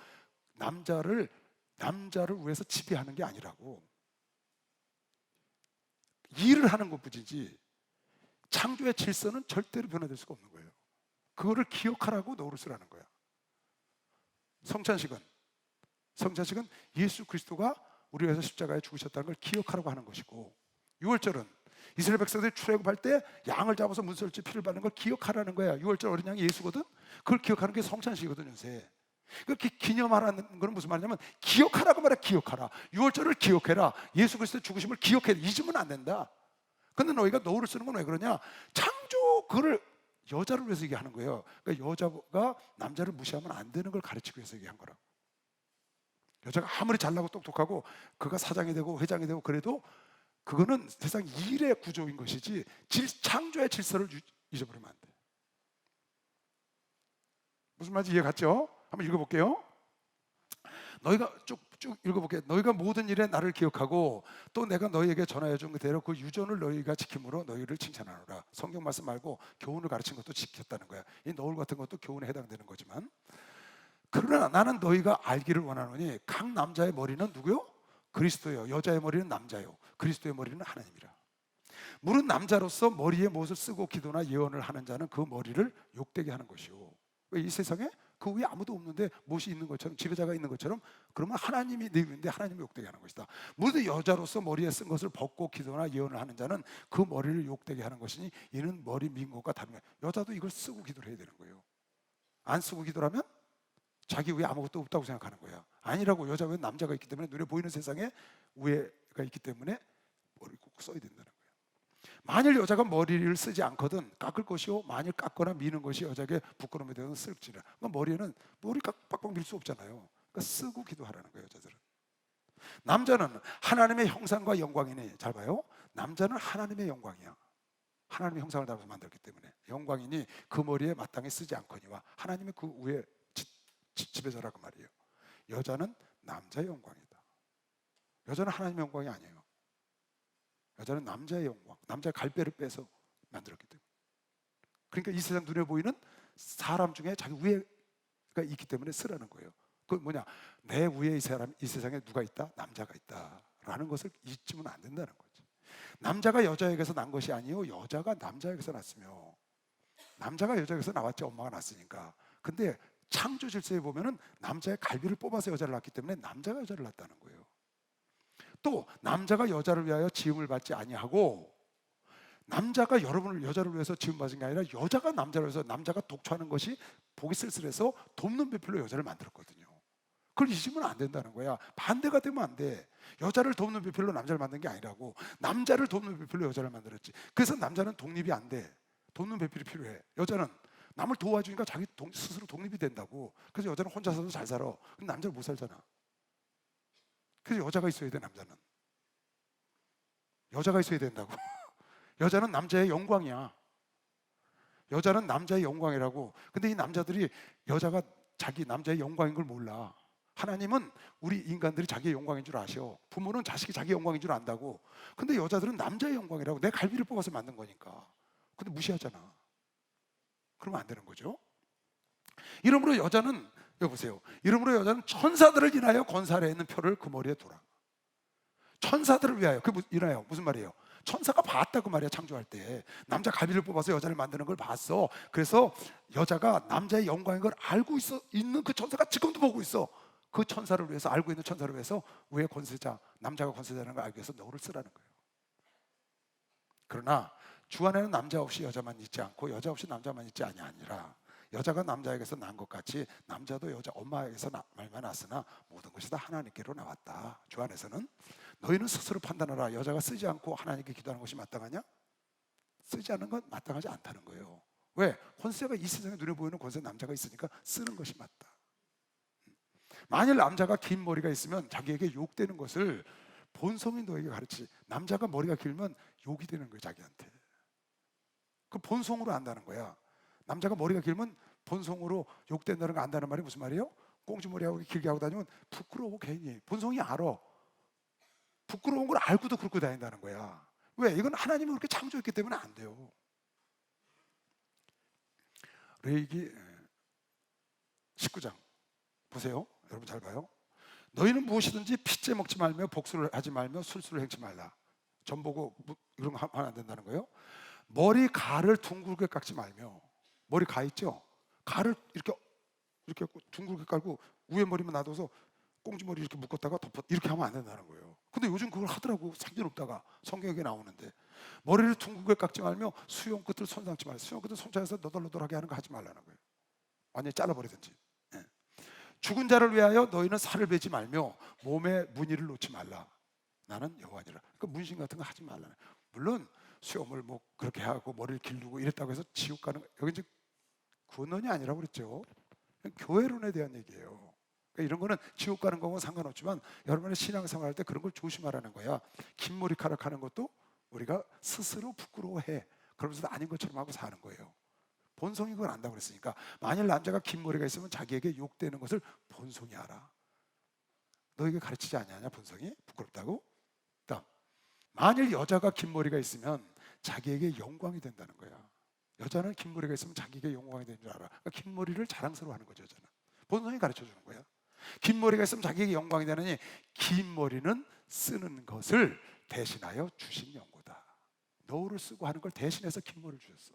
남자를 위해서 지배하는 게 아니라고. 일을 하는 것뿐이지 창조의 질서는 절대로 변화될 수가 없는 거예요. 그거를 기억하라고 노를 쓰라는 거야. 성찬식은 예수 그리스도가 우리 위해서 십자가에 죽으셨다는 걸 기억하라고 하는 것이고, 유월절은 이스라엘 백성들이 출애굽할 때 양을 잡아서 문설주 피를 바르는 걸 기억하라는 거야. 유월절 어린 양이 예수거든. 그걸 기억하는 게 성찬식이거든. 요새 그렇게 기념하라는 건 무슨 말이냐면 기억하라고 말해. 기억하라. 유월절을 기억해라. 예수 그리스도의 죽으심을 기억해. 잊으면 안 된다. 근데 너희가 노를 쓰는 건 왜 그러냐? 창조 그를 여자를 위해서 얘기하는 거예요. 그러니까 여자가 남자를 무시하면 안 되는 걸 가르치기 위해서 얘기한 거라고. 여자가 아무리 잘나고 똑똑하고 그가 사장이 되고 회장이 되고 그래도 그거는 세상 일의 구조인 것이지 창조의 질서를 잊어버리면 안 돼. 무슨 말인지 이해 갔죠? 한번 읽어볼게요. 너희가 쭉 읽어볼게요. 너희가 모든 일에 나를 기억하고 또 내가 너희에게 전하여 준 그대로 그 유전을 너희가 지킴으로 너희를 칭찬하노라. 성경 말씀 말고 교훈을 가르친 것도 지켰다는 거야. 이 너울 같은 것도 교훈에 해당되는 거지만, 그러나 나는 너희가 알기를 원하노니 각 남자의 머리는 누구요? 그리스도요. 여자의 머리는 남자요. 그리스도의 머리는 하나님이라. 무릇 남자로서 머리에 못을 쓰고 기도나 예언을 하는 자는 그 머리를 욕되게 하는 것이요. 이 세상에 그 위에 아무도 없는데 못이 있는 것처럼, 지배자가 있는 것처럼, 그러면 하나님이 내 위인데 하나님이 욕되게 하는 것이다. 무릇 여자로서 머리에 쓴 것을 벗고 기도나 예언을 하는 자는 그 머리를 욕되게 하는 것이니 이는 머리 민 것과 다른 거예요. 여자도 이걸 쓰고 기도를 해야 되는 거예요. 안 쓰고 기도라면 자기 위에 아무것도 없다고 생각하는 거야. 아니라고. 여자 외에 남자가 있기 때문에, 눈에 보이는 세상에 우애가 있기 때문에 머리를 꼭 써야 된다는 거예요. 만일 여자가 머리를 쓰지 않거든 깎을 것이요, 만일 깎거나 미는 것이 여자에게 부끄러움이 되면 쓸지라. 그러니까 머리는 머리 빡빡 밀 수 없잖아요. 그러니까 쓰고 기도하라는 거예요. 여자들은. 남자는 하나님의 형상과 영광이니, 잘 봐요. 남자는 하나님의 영광이야. 하나님의 형상을 담아서 만들었기 때문에 영광이니 그 머리에 마땅히 쓰지 않거니와 하나님의 그 위에 지배자라고 말이에요. 여자는 남자의 영광이다. 여자는 하나님의 영광이 아니에요. 여자는 남자의 영광, 남자의 갈배를 빼서 만들었기 때문에. 그러니까 이 세상 눈에 보이는 사람 중에 자기 위에가 있기 때문에 쓰라는 거예요. 그건 뭐냐? 내 위에 이 세상에 누가 있다? 남자가 있다라는 것을 잊으면 안 된다는 거지. 남자가 여자에게서 난 것이 아니요, 여자가 남자에게서 났으며, 남자가 여자에게서 나왔지, 엄마가 낳았으니까. 근데 창조 질서에 보면은 남자의 갈비를 뽑아서 여자를 낳기 때문에 남자가 여자를 낳았다는 거예요. 또 남자가 여자를 위하여 지음을 받지 아니하고, 남자가 여자를 위해서 지음 받은 게 아니라 여자가 남자를 위해서, 남자가 독초하는 것이 보기 쓸쓸해서 돕는 배필로 여자를 만들었거든요. 그걸 잊으면 안 된다는 거야. 반대가 되면 안 돼. 여자를 돕는 배필로 남자를 만든 게 아니라고, 남자를 돕는 배필로 여자를 만들었지. 그래서 남자는 독립이 안 돼. 돕는 배필이 필요해. 여자는 남을 도와주니까 자기 스스로 독립이 된다고. 그래서 여자는 혼자서도 잘 살아. 근데 남자는 못 살잖아. 그래서 여자가 있어야 돼. 남자는 여자가 있어야 된다고. 여자는 남자의 영광이야. 여자는 남자의 영광이라고. 근데 이 남자들이 여자가 자기 남자의 영광인 걸 몰라. 하나님은 우리 인간들이 자기의 영광인 줄 아셔. 부모는 자식이 자기 영광인 줄 안다고. 근데 여자들은 남자의 영광이라고. 내 갈비를 뽑아서 만든 거니까. 근데 무시하잖아. 그러면 안 되는 거죠. 이러므로 여자는, 여보세요, 이러므로 여자는 천사들을 인하여 건사하려 했는 표를 그 머리에 두라. 천사들을 위하여. 그게 인하여 무슨 말이에요? 천사가 봤다고 말이야. 창조할 때 남자 갈비를 뽑아서 여자를 만드는 걸 봤어. 그래서 여자가 남자의 영광인 걸 알고 있는 그 천사가 지금도 보고 있어. 그 천사를 위해서, 알고 있는 천사를 위해서, 왜 권세자, 남자가 권세자라는 걸 알기 위해서 너를 쓰라는 거예요. 그러나 주 안에는 남자 없이 여자만 있지 않고 여자 없이 남자만 있지 아니하니라. 여자가 남자에게서 난 것 같이 남자도 여자 엄마에게서 말만 났으나 모든 것이 다 하나님께로 나왔다. 주 안에서는. 너희는 스스로 판단하라. 여자가 쓰지 않고 하나님께 기도하는 것이 마땅하냐? 쓰지 않는 건 마땅하지 않다는 거예요. 왜? 권세가 이 세상에 눈에 보이는 권세, 남자가 있으니까 쓰는 것이 맞다. 만일 남자가 긴 머리가 있으면 자기에게 욕되는 것을 본성이 너에게 가르치지. 남자가 머리가 길면 욕이 되는 거예요. 자기한테. 그 본성으로 안다는 거야. 남자가 머리가 길면 본성으로 욕된다는 거 안다는 말이 무슨 말이에요? 꽁지머리하고 길게 하고 다니면 부끄러워. 괜히 본성이 알아. 부끄러운 걸 알고도 그렇게 다닌다는 거야. 왜? 이건 하나님이 그렇게 창조했기 때문에 안 돼요. 레위기 19장 보세요. 여러분 잘 봐요. 너희는 무엇이든지 핏째 먹지 말며 복수를 하지 말며 술수를 행치 말라. 전 보고 이런 거 하면 안 된다는 거예요. 머리 가를 둥글게 깎지 말며. 머리 가 있죠? 가를 이렇게 둥글게 깔고 위에 머리만 놔둬서 꽁지머리 이렇게 묶었다가 덮어 이렇게 하면 안 된다는 거예요. 근데 요즘 그걸 하더라고. 상관없다가 성경에 나오는데 머리를 둥글게 깎지 말며 수염 끝을 손상치 말라. 수염 끝을 손자에서 너덜너덜하게 하는 거 하지 말라는 거예요. 완전히 잘라버리든지. 예. 죽은 자를 위하여 너희는 살을 베지 말며 몸에 무늬를 놓지 말라. 나는 여호와니라. 그러니까 문신 같은 거 하지 말라는. 물론 수염을 뭐 그렇게 하고 머리를 기르고 이랬다고 해서 지옥 가는 거, 여기 이제 구원론이 아니라고 그랬죠. 교회론에 대한 얘기예요. 그러니까 이런 거는 지옥 가는 거하고 상관없지만 여러분의 신앙생활 할 때 그런 걸 조심하라는 거야. 긴 머리카락 하는 것도 우리가 스스로 부끄러워해. 그러면서 아닌 것처럼 하고 사는 거예요. 본성이 그걸 안다고 그랬으니까. 만일 남자가 긴 머리가 있으면 자기에게 욕되는 것을 본성이 알아. 너에게 가르치지 않냐 본성이? 부끄럽다고? 다음, 만일 여자가 긴 머리가 있으면 자기에게 영광이 된다는 거야. 여자는 긴 머리가 있으면 자기에게 영광이 되는 줄 알아. 그러니까 긴 머리를 자랑스러워하는 거죠. 여자는 본성이 가르쳐주는 거야. 긴 머리가 있으면 자기에게 영광이 되느니 긴 머리는 쓰는 것을 대신하여 주신 연고다. 너울을 쓰고 하는 걸 대신해서 긴 머리를 주셨어.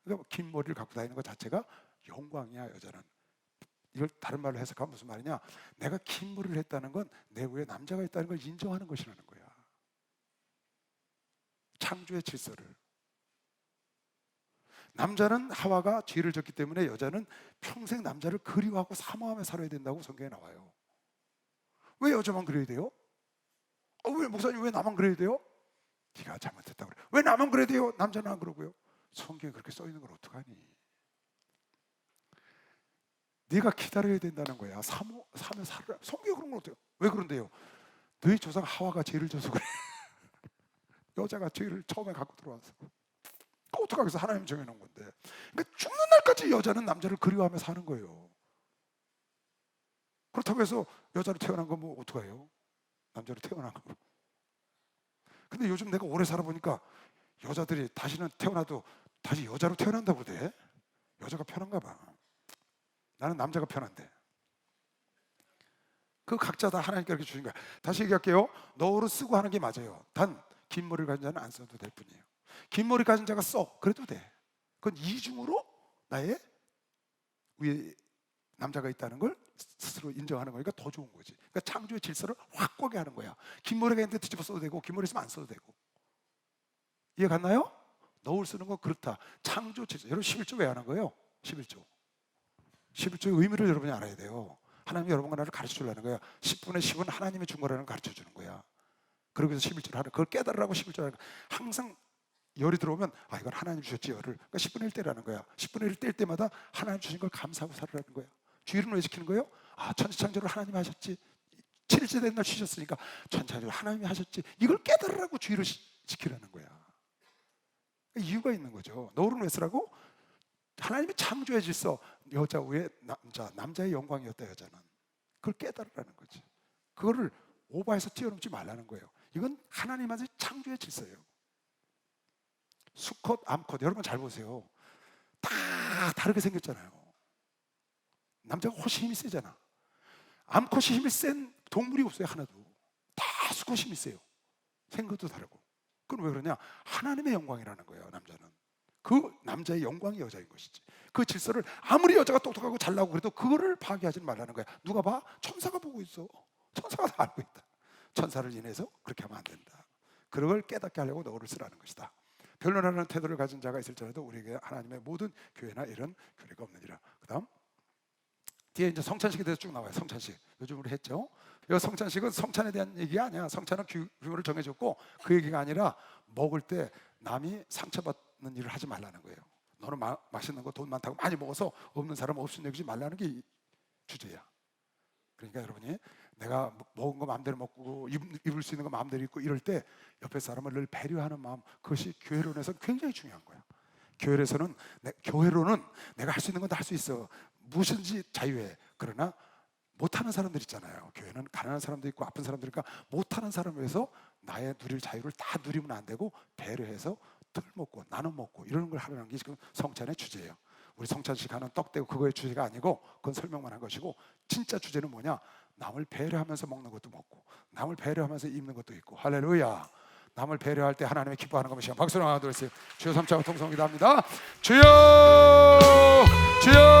그러니까 긴 머리를 갖고 다니는 것 자체가 영광이야. 여자는. 이걸 다른 말로 해석하면 무슨 말이냐, 내가 긴 머리를 했다는 건 내 위에 남자가 있다는 걸 인정하는 것이라는 거야. 창조의 질서를. 남자는 하와가 죄를 졌기 때문에 여자는 평생 남자를 그리워하고 사모하며 살아야 된다고 성경에 나와요. 왜 여자만 그래야 돼요? 왜 목사님 왜 나만 그래야 돼요? 네가 잘못했다고 그래. 왜 나만 그래야 돼요? 남자는 안 그러고요. 성경에 그렇게 써 있는 걸 어떡하니? 네가 기다려야 된다는 거야. 사며 살으라. 성경에 그런 건 어때요? 왜 그런데요? 너희 조상 하와가 죄를 져서 그래. 여자가 죄를 처음에 갖고 들어와서. 어떡하겠어? 하나님 정해놓은 건데. 그러니까 죽는 날까지 여자는 남자를 그리워하며 사는 거예요. 그렇다고 해서 여자로 태어난 건 뭐 어떡해요? 남자로 태어난 거. 근데 요즘 내가 오래 살아보니까 여자들이 다시는 태어나도 다시 여자로 태어난다고 돼. 여자가 편한가 봐. 나는 남자가 편한데. 그 각자 다 하나님께 이렇게 주신 거야. 다시 얘기할게요. 너를 쓰고 하는 게 맞아요. 단 긴 머리를 가진 자는 안 써도 될 뿐이에요. 긴 머리 가진 자가 써. 그래도 돼. 그건 이중으로 나의 위에 남자가 있다는 걸 스스로 인정하는 거니까 더 좋은 거지. 그러니까 창조의 질서를 확고하게 하는 거야. 긴 머리가 있는데 뒤집어 써도 되고 긴 머리 있으면 안 써도 되고. 이해 갔나요? 너울 쓰는 건 그렇다. 창조 질서. 여러분 11조 왜 하는 거예요? 11조. 11조의 의미를 여러분이 알아야 돼요. 하나님이 여러분과 나를 가르쳐 주려는 거야. 10분의 10은 하나님이 준 거라는 걸 가르쳐 주는 거야. 그러기 위해서 11조를 하는, 그걸 깨달으라고 11조를 하는 거야. 항상 열이 들어오면 아 이건 하나님 주셨지 열을. 그러니까 10분의 1 떼라는 거야. 10분의 1 뗄 때마다 하나님 주신 걸 감사하고 살으라는 거야. 주일은 왜 지키는 거예요? 아 천지창조를 하나님이 하셨지. 7일째 된 날 쉬셨으니까 천지창조를 하나님이 하셨지. 이걸 깨달으라고 주일을 지키라는 거야. 이유가 있는 거죠. 너울은 왜 쓰라고? 하나님이 창조의 질서, 여자 위에 남자, 남자의 영광이었다 여자는. 그걸 깨달으라는 거지. 그거를 오버해서 뛰어넘지 말라는 거예요. 이건 하나님한테 창조의 질서예요. 수컷, 암컷 여러분 잘 보세요. 다 다르게 생겼잖아요. 남자가 훨씬 힘이 세잖아. 암컷이 힘이 센 동물이 없어요. 하나도. 다 수컷이 힘이 세요. 생것도 다르고. 그건 왜 그러냐? 하나님의 영광이라는 거예요. 남자는. 그 남자의 영광이 여자인 것이지. 그 질서를 아무리 여자가 똑똑하고 잘나고 그래도 그거를 파괴하지 말라는 거야. 누가 봐? 천사가 보고 있어. 천사가 다 알고 있다. 천사를 인해서 그렇게 하면 안 된다. 그걸 깨닫게 하려고 너를 쓰라는 것이다. 변론하는 태도를 가진 자가 있을지라도 우리에게 하나님의 모든 교회나 이런 교례가 없느니라. 그다음 뒤에 이제 성찬식에 대해서 쭉 나와요. 성찬식 요즘 우리 했죠. 이 성찬식은 성찬에 대한 얘기가 아니야. 성찬은 규모를 정해줬고 그 얘기가 아니라 먹을 때 남이 상처받는 일을 하지 말라는 거예요. 너는 맛있는 거 돈 많다고 많이 먹어서 없는 사람 없음 여기지 말라는 게 주제야. 그러니까 여러분이 내가 먹은 거 마음대로 먹고 입을 수 있는 거 마음대로 입고 이럴 때 옆에 사람을 늘 배려하는 마음, 그것이 교회론에서 굉장히 중요한 거야. 교회로는 내가 할 수 있는 건 다 할 수 있어. 무엇인지 자유해. 그러나 못하는 사람들 있잖아요. 교회는 가난한 사람도 있고 아픈 사람들이니까 못하는 사람을 위해서 나의 누릴 자유를 다 누리면 안 되고 배려해서 덜 먹고 나눠 먹고 이러는 걸 하려는 게 지금 성찬의 주제예요. 우리 성찬식 하는 떡대고 그거의 주제가 아니고 그건 설명만 한 것이고 진짜 주제는 뭐냐? 남을 배려하면서 먹는 것도 먹고 남을 배려하면서 입는 것도 있고 할렐루야. 남을 배려할 때 하나님의 기뻐하는 것이 박수로 하나 둘 셋 주여 삼차고 통성기도합니다. 주여 주여